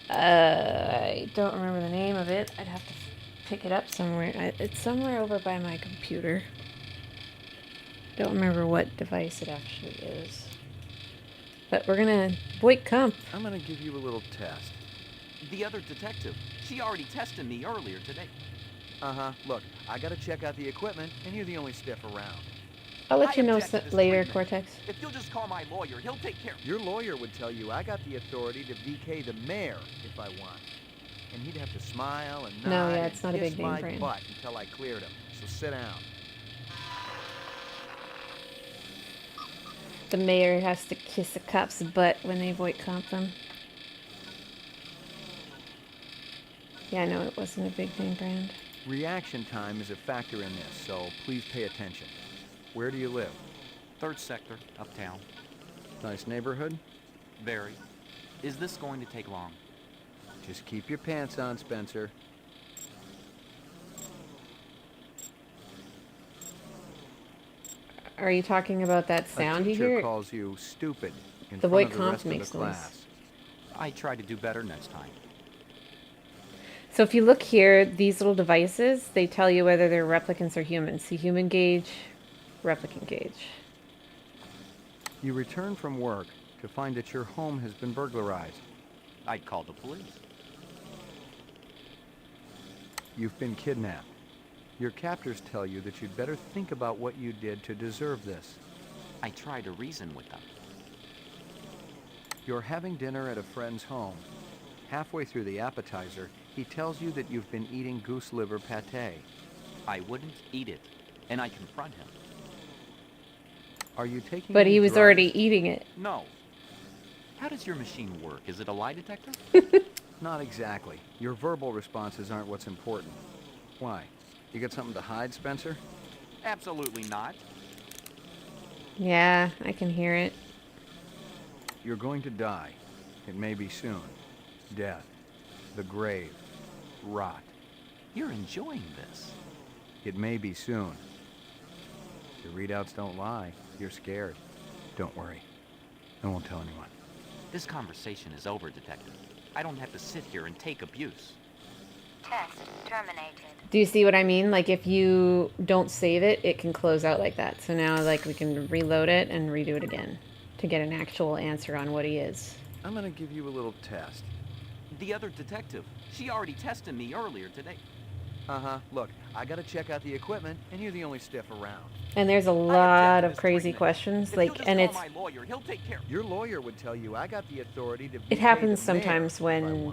I don't remember the name of it. I'd have to pick it up somewhere. It's somewhere over by my computer. Don't remember what device it actually is. But we're gonna Voight Comp. I'm gonna give you a little test. The other detective, she already tested me earlier today. Uh-huh. Look, I gotta check out the equipment, and you're the only stiff around. I'll let you know object to this later, treatment. Cortex. If you'll just call my lawyer, he'll take care. Your lawyer would tell you I got the authority to VK the mayor if I want. And he'd have to smile and nod No, yeah, it's not a and kiss big name my brand. butt until I cleared him. So sit down. The mayor has to kiss a cop's butt when they Voight Comp them. Yeah, I know it wasn't a big name brand. Reaction time is a factor in this, so please pay attention. Where do you live? 3rd sector, uptown. Nice neighborhood? Very. Is this going to take long? Just keep your pants on, Spencer. Are you talking about that sound A you teacher hear? calls you stupid in The front Voight of the Comp rest of makes the noise. class. I try to do better next time. So if you look here, these little devices, they tell you whether they're replicants or humans. See, human gauge, replicant gauge. You return from work to find that your home has been burglarized. I'd call the police. You've been kidnapped. Your captors tell you that you'd better think about what you did to deserve this. I try to reason with them. You're having dinner at a friend's home. Halfway through the appetizer, he tells you that you've been eating goose liver pate. I wouldn't eat it, and I confront him. Are you taking But any he was drugs? already eating it. No. How does your machine work? Is it a lie detector? Not exactly. Your verbal responses aren't what's important. Why? You got something to hide, Spencer? Absolutely not. Yeah, I can hear it. You're going to die. It may be soon. Death. The grave. Rot. You're enjoying this. It may be soon. Your readouts don't lie. You're scared. Don't worry. I won't tell anyone. This conversation is over, Detective. I don't have to sit here and take abuse. Test terminated. Do you see what I mean? Like, if you don't save it, it can close out like that. So now, like, we can reload it and redo it again to get an actual answer on what he is. I'm gonna give you a little test. The other detective, she already tested me earlier today. Uh-huh. Look, I gotta check out the equipment, and you're the only stiff around. And there's a lot of crazy questions, like, and it's... my lawyer, he'll take care. Your lawyer would tell you I got the authority to... It happens sometimes when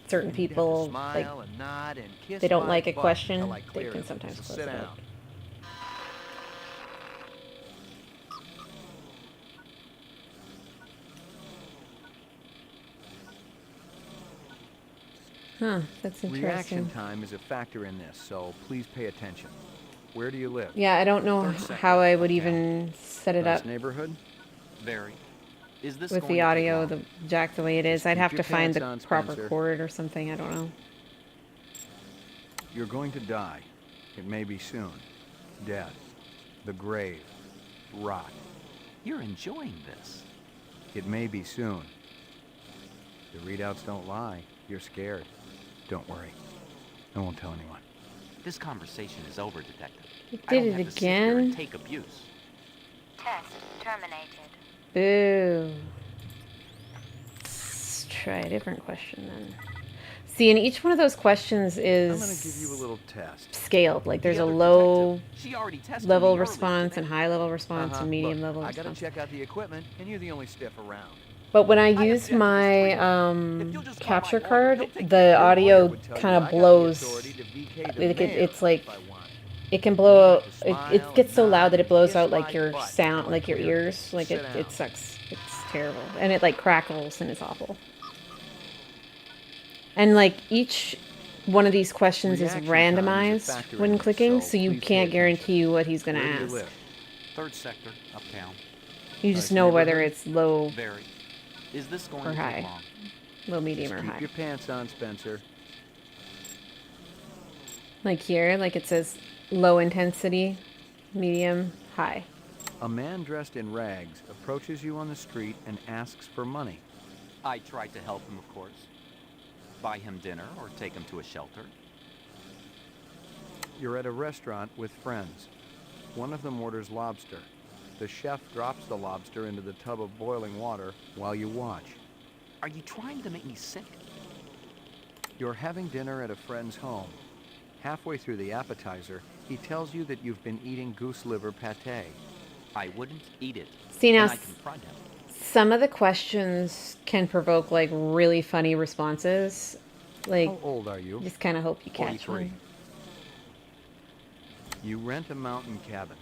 certain people, like, and nod and kiss they don't my like a butt question, until I they clear can it. sometimes So close sit it down. out. Huh, that's interesting. Reaction time is a factor in this, so please pay attention. Where do you live? Yeah, I don't know how I would even set it Nice up neighborhood? Very. Is this with going the to take audio, long? the jack the way it is. I'd keep have your to find pants the on, proper Spencer. cord or something, I don't know. You're going to die. It may be soon. Death. The grave. Rot. You're enjoying this. It may be soon. The readouts don't lie. You're scared. Don't worry. I won't tell anyone. This conversation is over, Detective. It I don't did it have to sit here and again? take abuse. Test terminated. Boo. Let's try a different question then. See, and each one of those questions is I'm gonna give you a little test. scaled. Like there's a other low She already tested level me earlier response today. and high level response and medium Look, level I gotta response. check out the equipment, and you're the only stiff around. But when I use my capture card, the audio kind of blows. Like it's like it can blow. It gets so loud that it blows out like your sound, like your ears. Like it sucks. It's terrible, and it like crackles and it's awful. And like each one of these questions is randomized when clicking, so you can't guarantee what he's gonna ask. Third sector, uptown. You just know whether it's low Very. Is this going or to take high, long? low, medium, Just or keep high. your pants on, Spencer. Like here, like it says low intensity, medium, high. A man dressed in rags approaches you on the street and asks for money. I tried to help him, of course. Buy him dinner or take him to a shelter. You're at a restaurant with friends. One of them orders lobster. The chef drops the lobster into the tub of boiling water while you watch. Are you trying to make me sick? You're having dinner at a friend's home. Halfway through the appetizer, he tells you that you've been eating goose liver pate. I wouldn't eat it. See, now And I confront him. some of the questions can provoke like really funny responses. Like, How old are you? just kind of hope you catch 43. one. You rent a mountain cabin.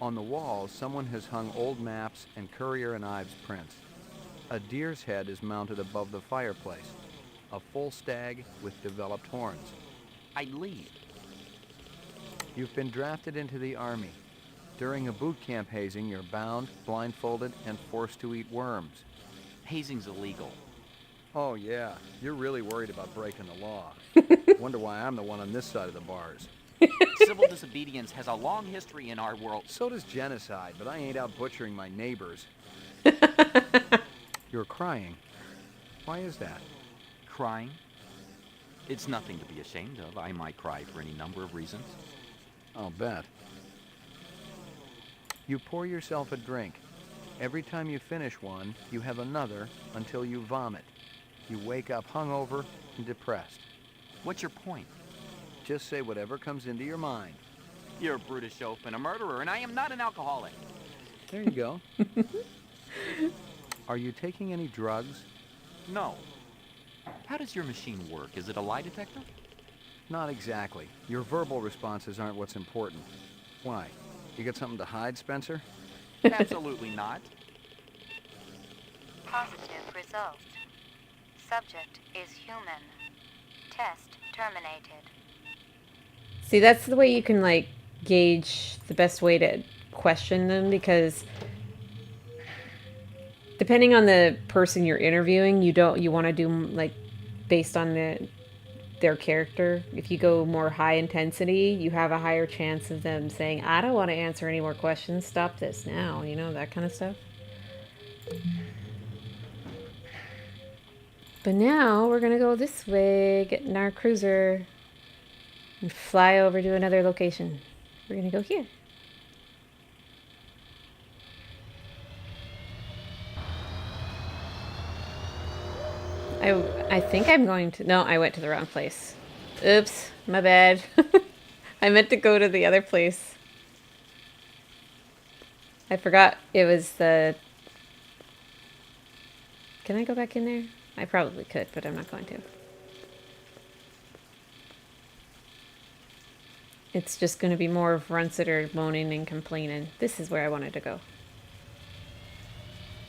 On the walls, someone has hung old maps and Currier and Ives prints. A deer's head is mounted above the fireplace. A full stag with developed horns. I leave. You've been drafted into the Army. During a boot camp hazing, you're bound, blindfolded, and forced to eat worms. Hazing's illegal. Oh, yeah. You're really worried about breaking the law. Wonder why I'm the one on this side of the bars. Civil disobedience has a long history in our world. So does genocide, but I ain't out butchering my neighbors. You're crying. Why is that? Crying? It's nothing to be ashamed of. I might cry for any number of reasons. I'll bet. You pour yourself a drink. Every time you finish one, you have another until you vomit. You wake up hungover and depressed. What's your point? Just say whatever comes into your mind. You're a brutish oaf and a murderer, and I am not an alcoholic. There you go. Are you taking any drugs? No. How does your machine work? Is it a lie detector? Not exactly. Your verbal responses aren't what's important. Why? You got something to hide, Spencer? Absolutely not. Positive result. Subject is human. Test terminated. See, that's the way you can, like, gauge the best way to question them, because depending on the person you're interviewing, you want to do, like, based on their character. If you go more high intensity, you have a higher chance of them saying, I don't want to answer any more questions, stop this now, you know, that kind of stuff. But now we're gonna go this way, get in our cruiser, and fly over to another location. We're gonna go here. I think I'm going to... No, I went to the wrong place. Oops, my bad. I meant to go to the other place. I forgot it was the... Can I go back in there? I probably could, but I'm not going to. It's just going to be more of Runciter moaning and complaining. This is where I wanted to go.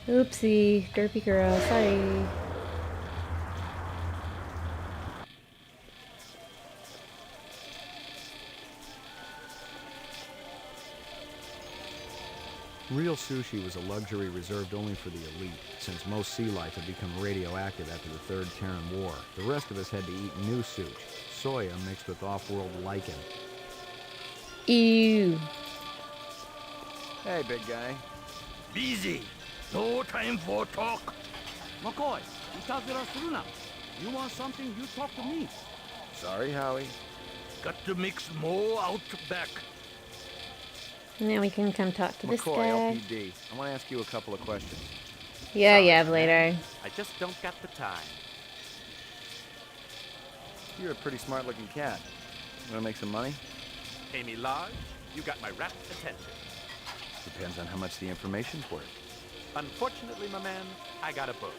Oopsie, derpy girl, sorry. Real sushi was a luxury reserved only for the elite, since most sea life had become radioactive after the Third Terran War. The rest of us had to eat new sushi, soya mixed with off-world lichen. Ew. Hey, big guy. Busy. No time for talk. McCoy, you want something, you talk to me. Sorry, Howie. Got to mix more out back. Now we can come talk to this McCoy, guy. LPD. I want to ask you a couple of questions. Yeah, later. I just don't got the time. You're a pretty smart-looking cat. You want to make some money? Pay me large, you got my rapt attention. Depends on how much the information's worth. Unfortunately, my man, I got a boat.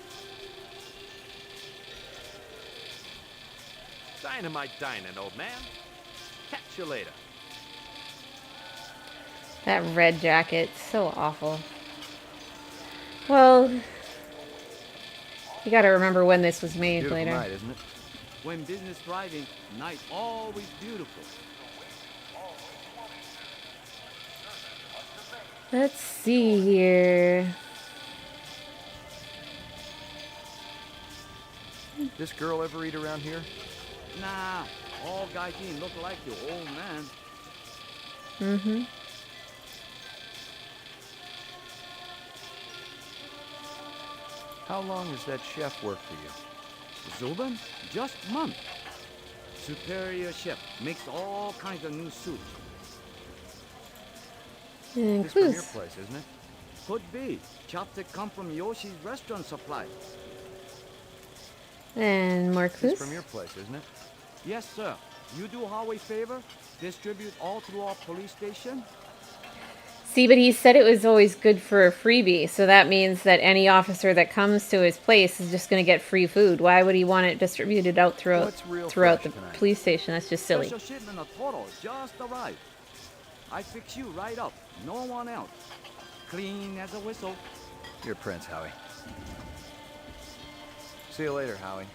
Dynamite dining, old man. Catch you later. That red jacket, so awful. Well, you gotta remember when this was made. Beautiful later. night, isn't it? When business driving, night always beautiful. Let's see here. This girl ever eat around here? Nah, all guys in look like your old man. Mm-hmm. How long has that chef worked for you? Zubin? Just month. Superior chef makes all kinds of new soups. And This from your place, isn't it? Could be. Chopstick come from Yoshi's restaurant supply. And more This clues. from your place, isn't it? Yes, sir. You do Huawei favor? Distribute all through our police station? See, but he said it was always good for a freebie, so that means that any officer that comes to his place is just going to get free food. Why would he want it distributed out throughout the police station? That's just silly. Special shipment of Toro just arrived. I fix you right up. No one else. Clean as a whistle. You're Prince, Howie. See you later, Howie.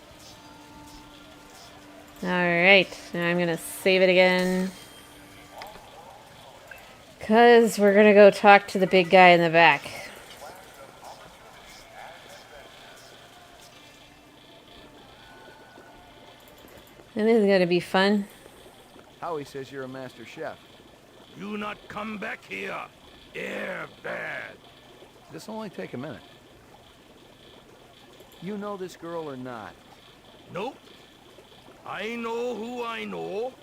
Alright, now I'm going to save it again. Because we're going to go talk to the big guy in the back. And this is going to be fun. Howie says you're a master chef. You not come back here. Air bad. This'll only take a minute. You know this girl or not? Nope. I know who I know,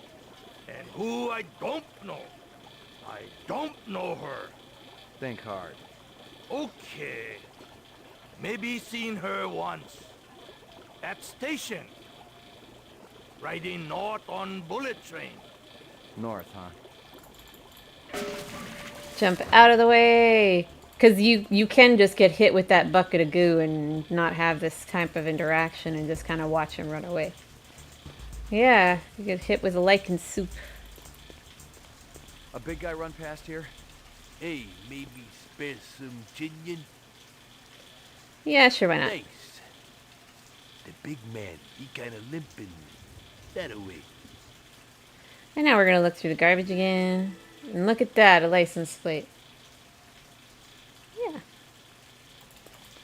and who I don't know. I don't know her. Think hard. Okay. Maybe seen her once. At station. Riding north on bullet train. North, huh? Jump out of the way! Because you can just get hit with that bucket of goo and not have this type of interaction and just kind of watch him run away. Yeah, you get hit with a lichen soup. A big guy run past here? Hey, maybe spare some chinion? Yeah, sure, why not? Thanks. The big man, he kinda limping. That away. And now we're gonna look through the garbage again. And look at that, a license plate. Yeah.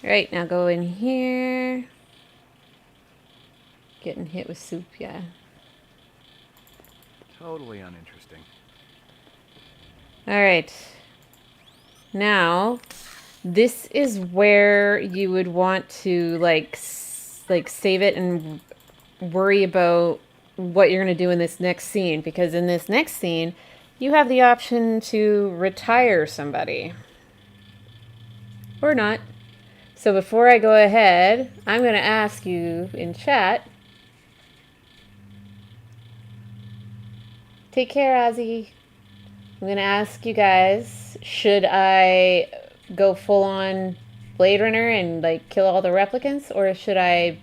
Alright, now go in here. Getting hit with soup, yeah. Totally uninteresting. Alright. Now, this is where you would want to, like save it and worry about what you're going to do in this next scene. Because in this next scene, you have the option to retire somebody. Or not. So before I go ahead, I'm going to ask you in chat. Take care, Ozzy. I'm going to ask you guys, should I go full on Blade Runner and like kill all the replicants, or should I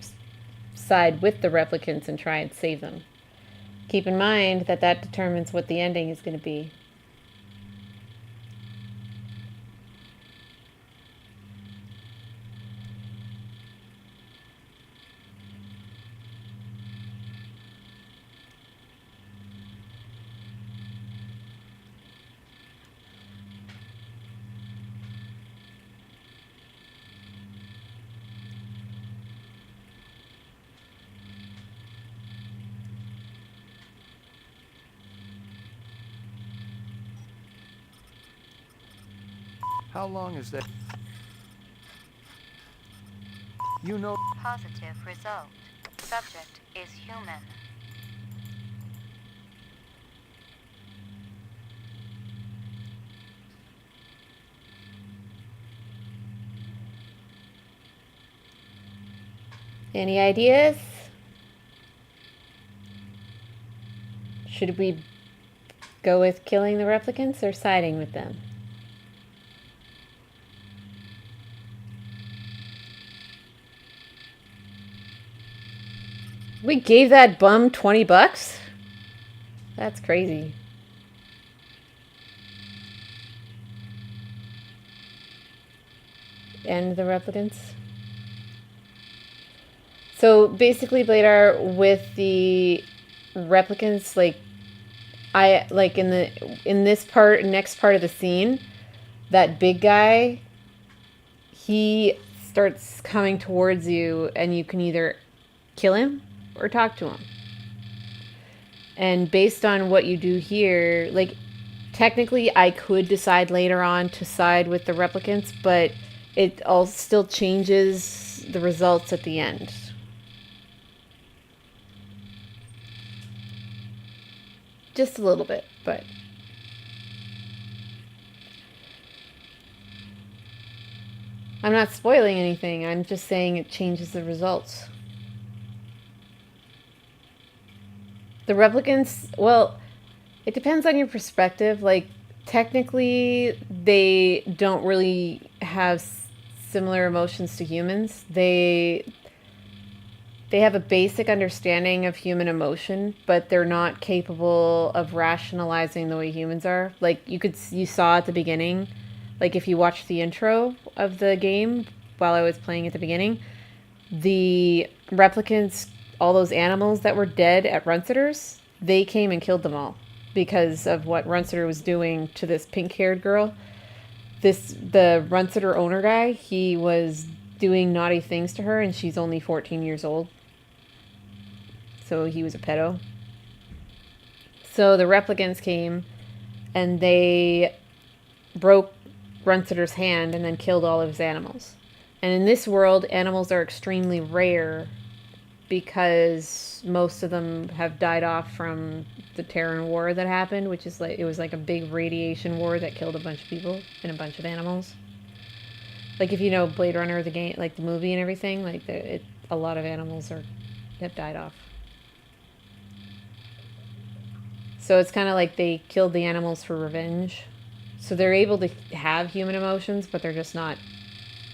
side with the replicants and try and save them? Keep in mind that that determines what the ending is going to be. How long is that? You know... Positive result. Subject is human. Any ideas? Should we go with killing the replicants or siding with them? We gave that bum $20? That's crazy. And the replicants. So basically, Bladar, with the replicants, like in this part, next part of the scene, that big guy, he starts coming towards you, and you can either kill him or talk to him. And based on what you do here, like, technically I could decide later on to side with the replicants, but it all still changes the results at the end. Just a little bit, but... I'm not spoiling anything, I'm just saying it changes the results. The replicants, well, it depends on your perspective. Like, technically, they don't really have similar emotions to humans. They have a basic understanding of human emotion, but they're not capable of rationalizing the way humans are. Like, you saw at the beginning, like if you watched the intro of the game while I was playing at the beginning, the replicants, all those animals that were dead at Runsitter's, they came and killed them all because of what Runsitter was doing to this pink-haired girl. The Runsitter owner guy, he was doing naughty things to her, and she's only 14 years old. So he was a pedo. So the replicants came, and they broke Runsitter's hand and then killed all of his animals. And in this world, animals are extremely rare because most of them have died off from the Terran War that happened, which is like, it was like a big radiation war that killed a bunch of people and a bunch of animals. Like if you know Blade Runner, the game, like the movie and everything, like a lot of animals have died off. So it's kind of like they killed the animals for revenge. So they're able to have human emotions, but they're just not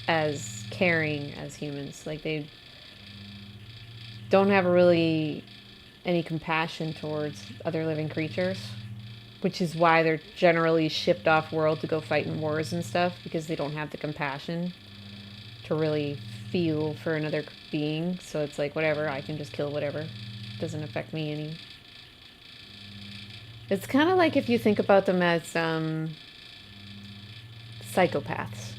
as caring as humans. Like they don't have really any compassion towards other living creatures. which is why they're generally shipped off world to go fight in wars and stuff, because they don't have the compassion to really feel for another being. So it's like, whatever, I can just kill whatever. Doesn't affect me any. It's kind of like if you think about them as psychopaths.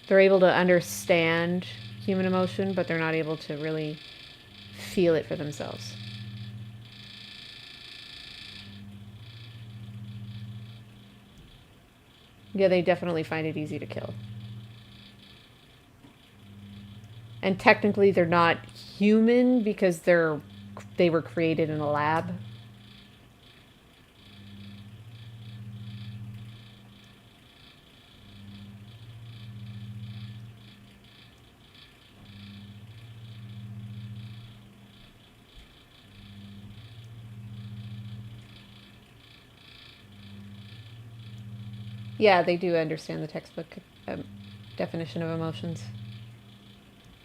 They're able to understand human emotion, but they're not able to really feel it for themselves. Yeah, they definitely find it easy to kill. And technically they're not human because they were created in a lab. Yeah, they do understand the textbook definition of emotions.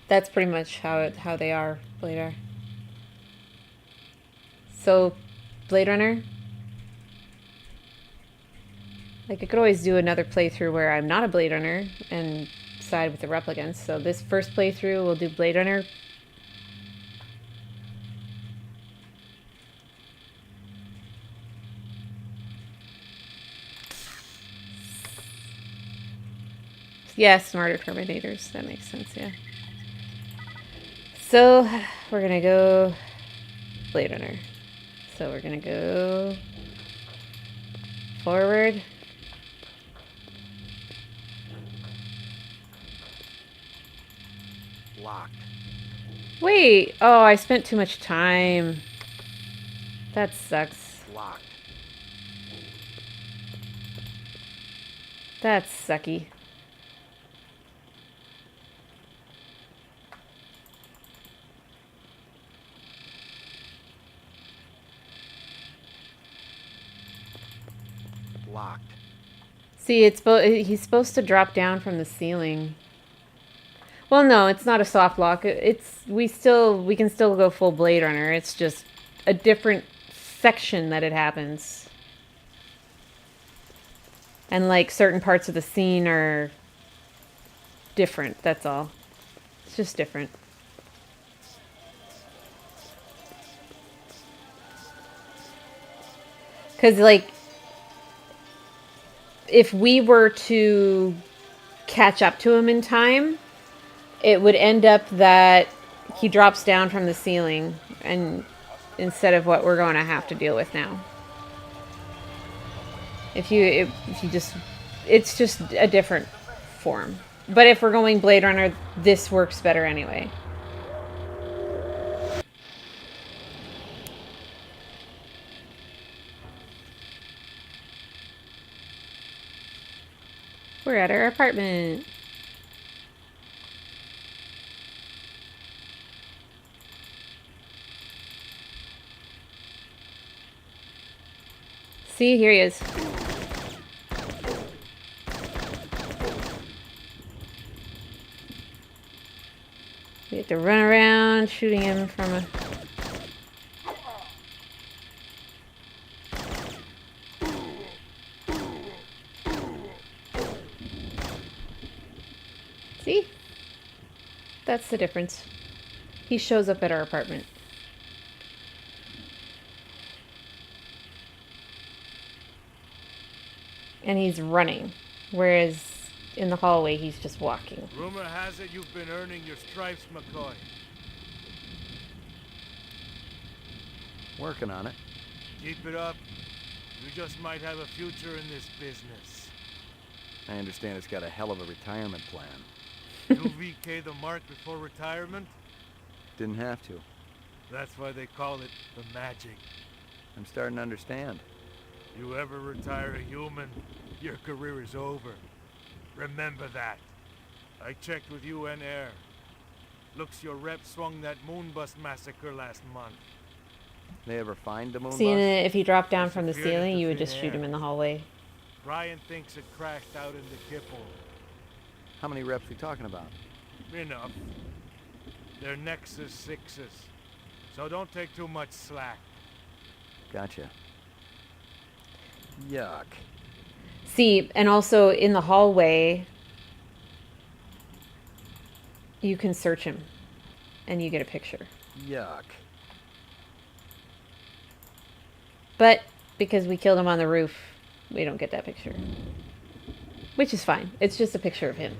That's pretty much how they are, Blade Runner. So, Blade Runner, like I could always do another playthrough where I'm not a Blade Runner and side with the replicants. So this first playthrough we'll do Blade Runner. Yeah, smarter Terminators. That makes sense, yeah. So, we're gonna go Blade Runner. So we're gonna go forward. Locked. Wait! Oh, I spent too much time. That sucks. Locked. That's sucky. Locked. See, he's supposed to drop down from the ceiling. Well, no, it's not a soft lock. We can still go full Blade Runner. It's just a different section that it happens. And like certain parts of the scene are different, that's all. It's just different. Cuz like if we were to catch up to him in time, it would end up that he drops down from the ceiling, and instead of what we're going to have to deal with now. If you just, it's just a different form. But if we're going Blade Runner, this works better anyway. We're at our apartment. See, here he is. We have to run around shooting him from a... See? That's the difference. He shows up at our apartment. And he's running, whereas in the hallway he's just walking. Rumor has it you've been earning your stripes, McCoy. Working on it. Keep it up. You just might have a future in this business. I understand it's got a hell of a retirement plan. You VK the mark before retirement? Didn't have to. That's why they call it the magic. I'm starting to understand. You ever retire a human, your career is over. Remember that. I checked with UN Air. Looks your rep swung that moonbus massacre last month. They ever find the moonbus? See, if he dropped down from the ceiling, you would just shoot him in the hallway. Ryan thinks it crashed out in the Kipple. How many reps we talking about? Enough. They're Nexus 6s. So don't take too much slack. Gotcha. Yuck. See, and also in the hallway, you can search him, and you get a picture. Yuck. But because we killed him on the roof, we don't get that picture. Which is fine. It's just a picture of him.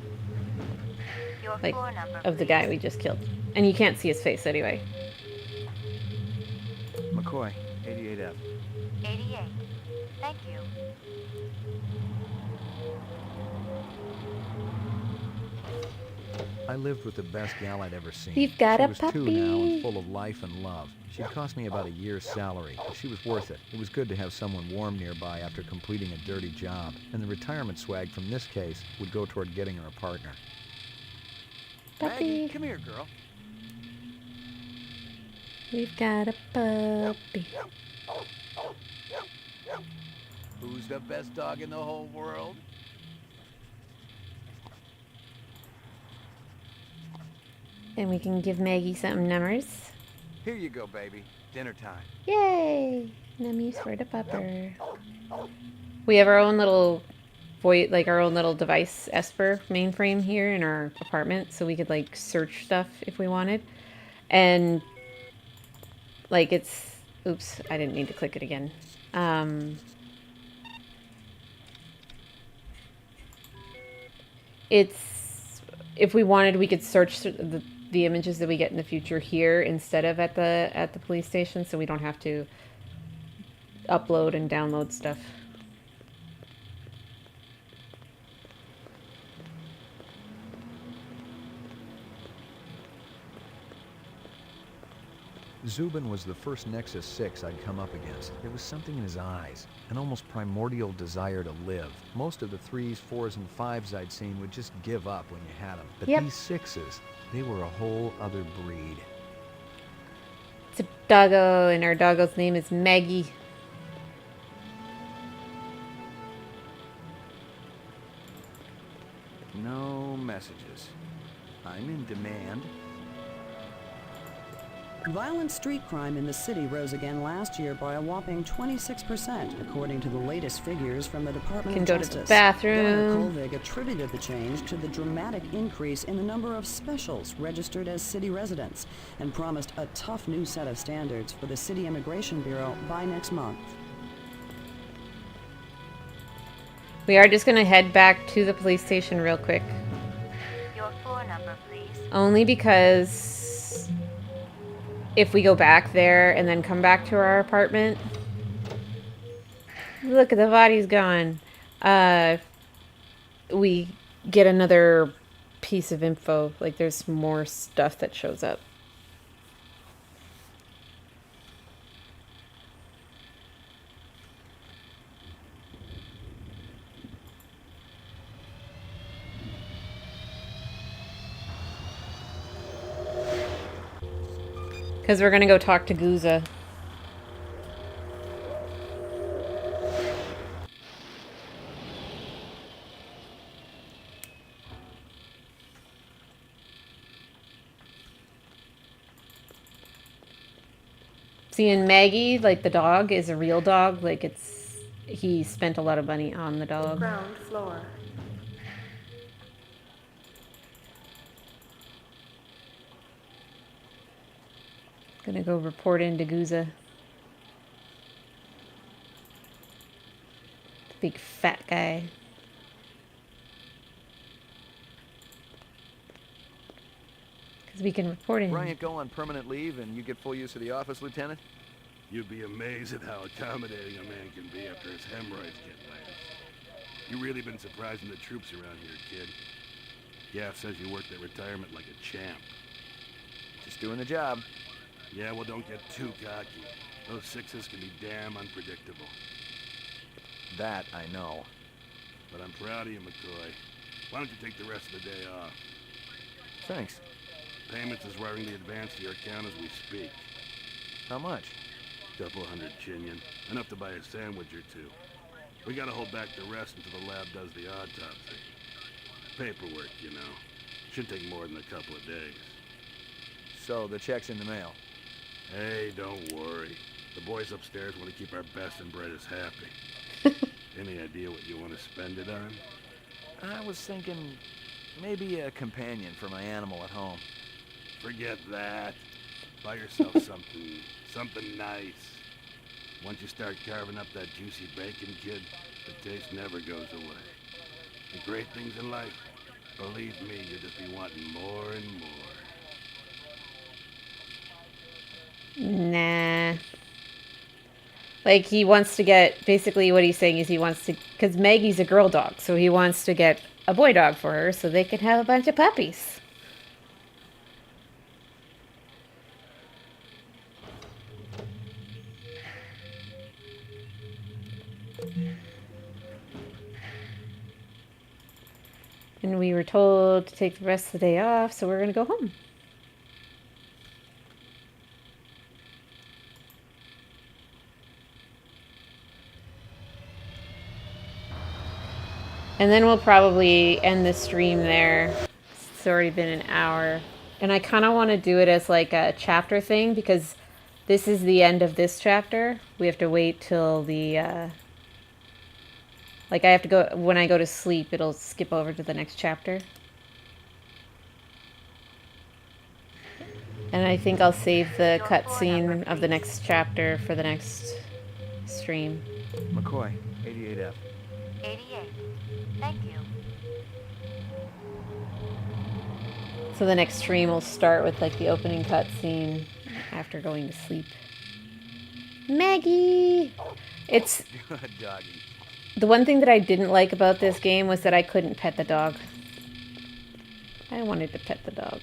Your Like, floor number, of the guy we just killed. And you can't see his face anyway. McCoy, 88F. 88. Thank you. I lived with the best gal I'd ever seen. We've got she a was puppy. 2 now and full of life and love. She'd cost me about a year's salary, but she was worth it. It was good to have someone warm nearby after completing a dirty job, and the retirement swag from this case would go toward getting her a partner. Puppy. Maggie, come here, girl. We've got a puppy. Who's the best dog in the whole world? And we can give Maggie some numbers. Here you go, baby. Dinner time. Yay! Nummies for the pupper. We have our own little our own little device Esper mainframe here in our apartment, so we could like search stuff if we wanted. And like it's, oops, I didn't need to click it again. It's, if we wanted, we could search the images that we get in the future here instead of at the police station, so we don't have to upload and download stuff. Zubin was the first Nexus 6 I'd come up against. There was something in his eyes, an almost primordial desire to live. Most of the 3s, 4s, and 5s I'd seen would just give up when you had them. But these 6s, they were a whole other breed. It's a doggo, and our doggo's name is Maggie. No messages. I'm in demand. Violent street crime in the city rose again last year by a whopping 26%, according to the latest figures from the Department of Justice. Can go to the bathroom. Governor Kolvig attributed the change to the dramatic increase in the number of specials registered as city residents and promised a tough new set of standards for the City Immigration Bureau by next month. We are just going to head back to the police station real quick. Your floor number, please. Only because if we go back there and then come back to our apartment, look at the body's gone. We get another piece of info. Like there's more stuff that shows up. Because we're going to go talk to Guza. See, in Maggie, like the dog is a real dog. Like he spent a lot of money on the dog. Ground floor. Gonna go report into Guza. Big fat guy. Because we can report him. Bryant go on permanent leave and you get full use of the office, Lieutenant? You'd be amazed at how accommodating a man can be after his hemorrhoids get laid. You really been surprising the troops around here, kid. Gaff says you worked at retirement like a champ. Just doing the job. Yeah, well, don't get too cocky. Those 6s can be damn unpredictable. That I know. But I'm proud of you, McCoy. Why don't you take the rest of the day off? Thanks. Payments is wiring the advance to your account as we speak. How much? Couple hundred chinion. Enough to buy a sandwich or two. We gotta hold back the rest until the lab does the autopsy. Paperwork, you know. Shouldn't take more than a couple of days. So, the check's in the mail. Hey, don't worry. The boys upstairs want to keep our best and brightest happy. Any idea what you want to spend it on? I was thinking maybe a companion for my animal at home. Forget that. Buy yourself something nice. Once you start carving up that juicy bacon, kid, the taste never goes away. The great things in life, believe me, you'll just be wanting more and more. Nah. Like, he wants to get, basically what he's saying is he wants to, because Maggie's a girl dog, so he wants to get a boy dog for her so they can have a bunch of puppies. And we were told to take the rest of the day off, so we're going to go home. And then we'll probably end the stream there. It's already been an hour. And I kind of want to do it as like a chapter thing because this is the end of this chapter. We have to wait till the... like I have to go... When I go to sleep, it'll skip over to the next chapter. And I think I'll save the cutscene of the next chapter for the next stream. McCoy, 88F. 88. Thank you. So the next stream will start with like the opening cutscene after going to sleep. Maggie! It's... Good doggy. The one thing that I didn't like about this game was that I couldn't pet the dog. I wanted to pet the dog.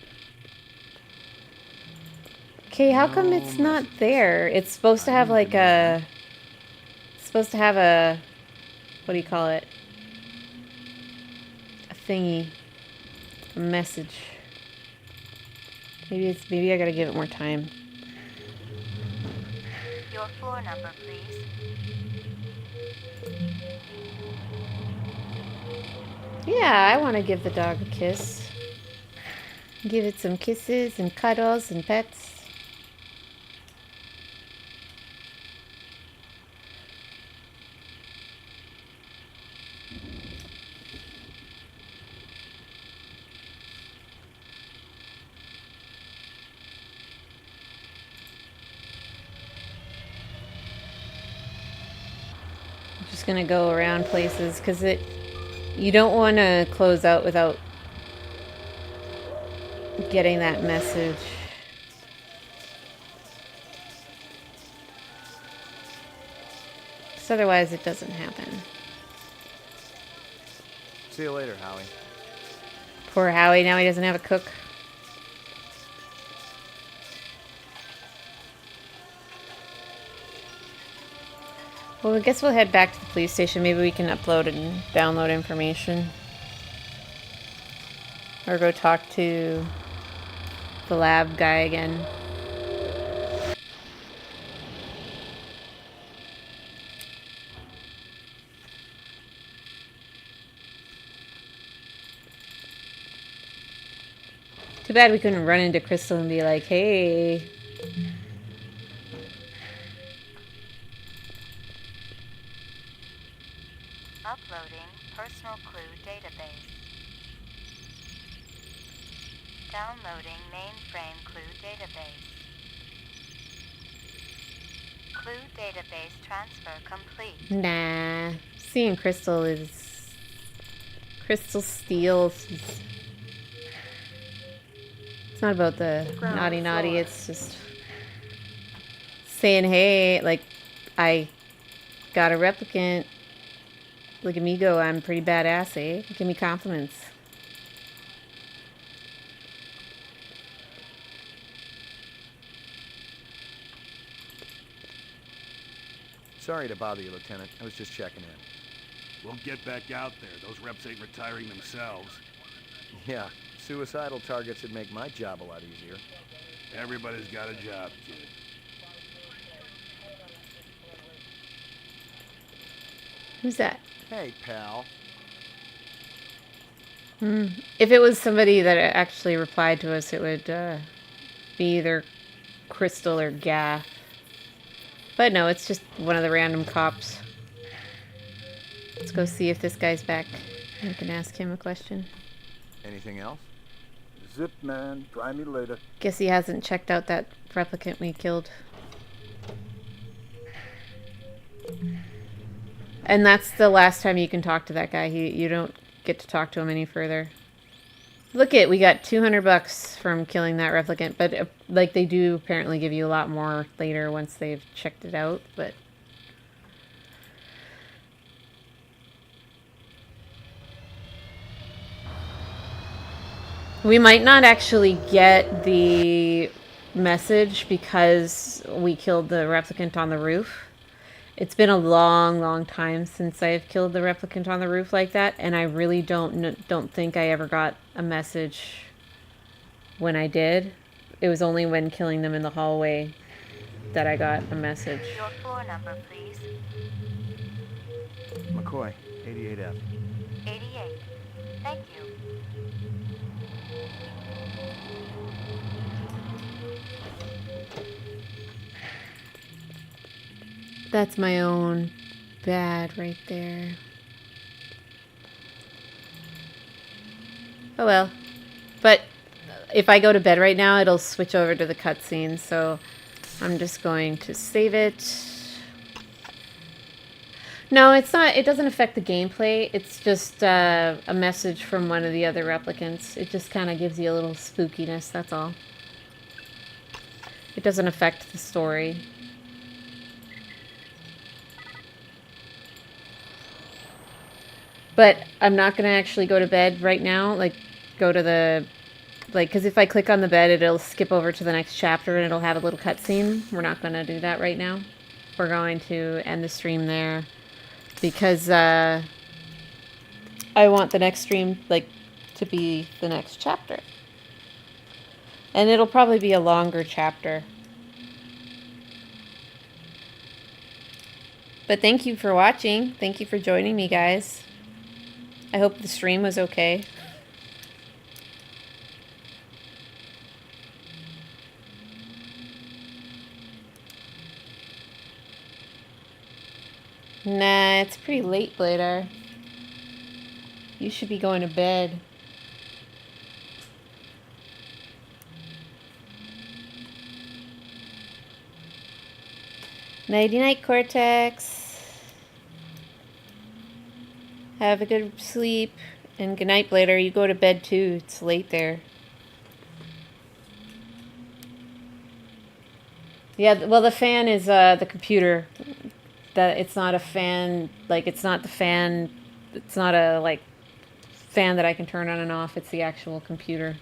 Okay, how come it's not there? It's supposed to have like a... It's supposed to have a... What do you call it? A thingy. A message. Maybe I gotta give it more time. Your floor number, please. Yeah, I want to give the dog a kiss. Give it some kisses and cuddles and pets. I'm just gonna go around places because you don't want to close out without getting that message. Because otherwise it doesn't happen. See you later, Howie. Poor Howie, now he doesn't have a cook. Well, I guess we'll head back to the police station. Maybe we can upload and download information. Or go talk to the lab guy again. Too bad we couldn't run into Crystal and be like, hey... Uploading personal clue database. Downloading mainframe clue database. Clue database transfer complete. Nah. Seeing Crystal is... Crystal steals. It's not about the naughty, it's just... saying, hey, like, I got a replicant. Look at me go, I'm pretty badass, eh? Give me compliments. Sorry to bother you, Lieutenant. I was just checking in. We'll get back out there. Those reps ain't retiring themselves. Yeah, suicidal targets would make my job a lot easier. Everybody's got a job, kid. Who's that? Hey, pal. If it was somebody that actually replied to us, it would be either Crystal or Gaff. But no, it's just one of the random cops. Let's go see if this guy's back. I can ask him a question. Anything else? Zip, man. Try me later. Guess he hasn't checked out that replicant we killed. And that's the last time you can talk to that guy. You don't get to talk to him any further. Look we got $200 from killing that replicant, but like they do apparently give you a lot more later once they've checked it out, but we might not actually get the message because we killed the replicant on the roof. It's been a long time since I've killed the replicant on the roof like that, and I really don't think I ever got a message when I did. It was only when killing them in the hallway that I got a message. Your floor number, please. McCoy, 88F. 88. Thank you. That's my own bad right there. Oh well. But if I go to bed right now, it'll switch over to the cutscene, so I'm just going to save it. No, it's not. It doesn't affect the gameplay. It's just a message from one of the other replicants. It just kind of gives you a little spookiness, that's all. It doesn't affect the story. But I'm not going to actually go to bed right now. Like, go to the... Like, because if I click on the bed, it'll skip over to the next chapter and it'll have a little cutscene. We're not going to do that right now. We're going to end the stream there. Because, I want the next stream, like, to be the next chapter. And it'll probably be a longer chapter. But thank you for watching. Thank you for joining me, guys. I hope the stream was okay. Nah, it's pretty late, Blader. You should be going to bed. Nighty-night, Cortex. Have a good sleep. And good night, Blader. You go to bed too. It's late there. Yeah, well, the fan is the computer. That it's not a fan. Like, it's not the fan. It's not a, like, fan that I can turn on and off. It's the actual computer.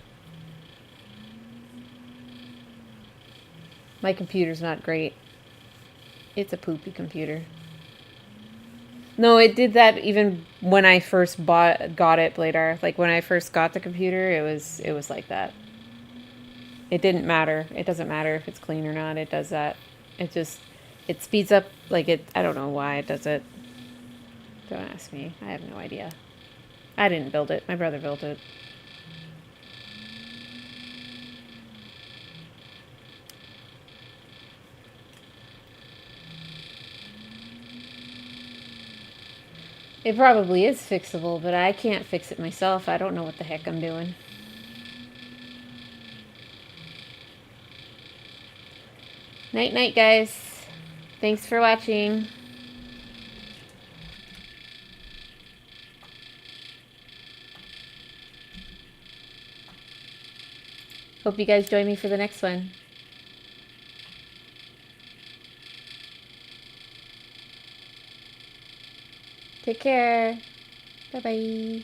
My computer's not great. It's a poopy computer. No, it did that even when I first got it, Bladar. Like, when I first got the computer, it was like that. It didn't matter. It doesn't matter if it's clean or not. It does that. It speeds up, like, I don't know why it does it. Don't ask me. I have no idea. I didn't build it. My brother built it. It probably is fixable, but I can't fix it myself. I don't know what the heck I'm doing. Night night, guys. Thanks for watching. Hope you guys join me for the next one. Take care. Bye-bye.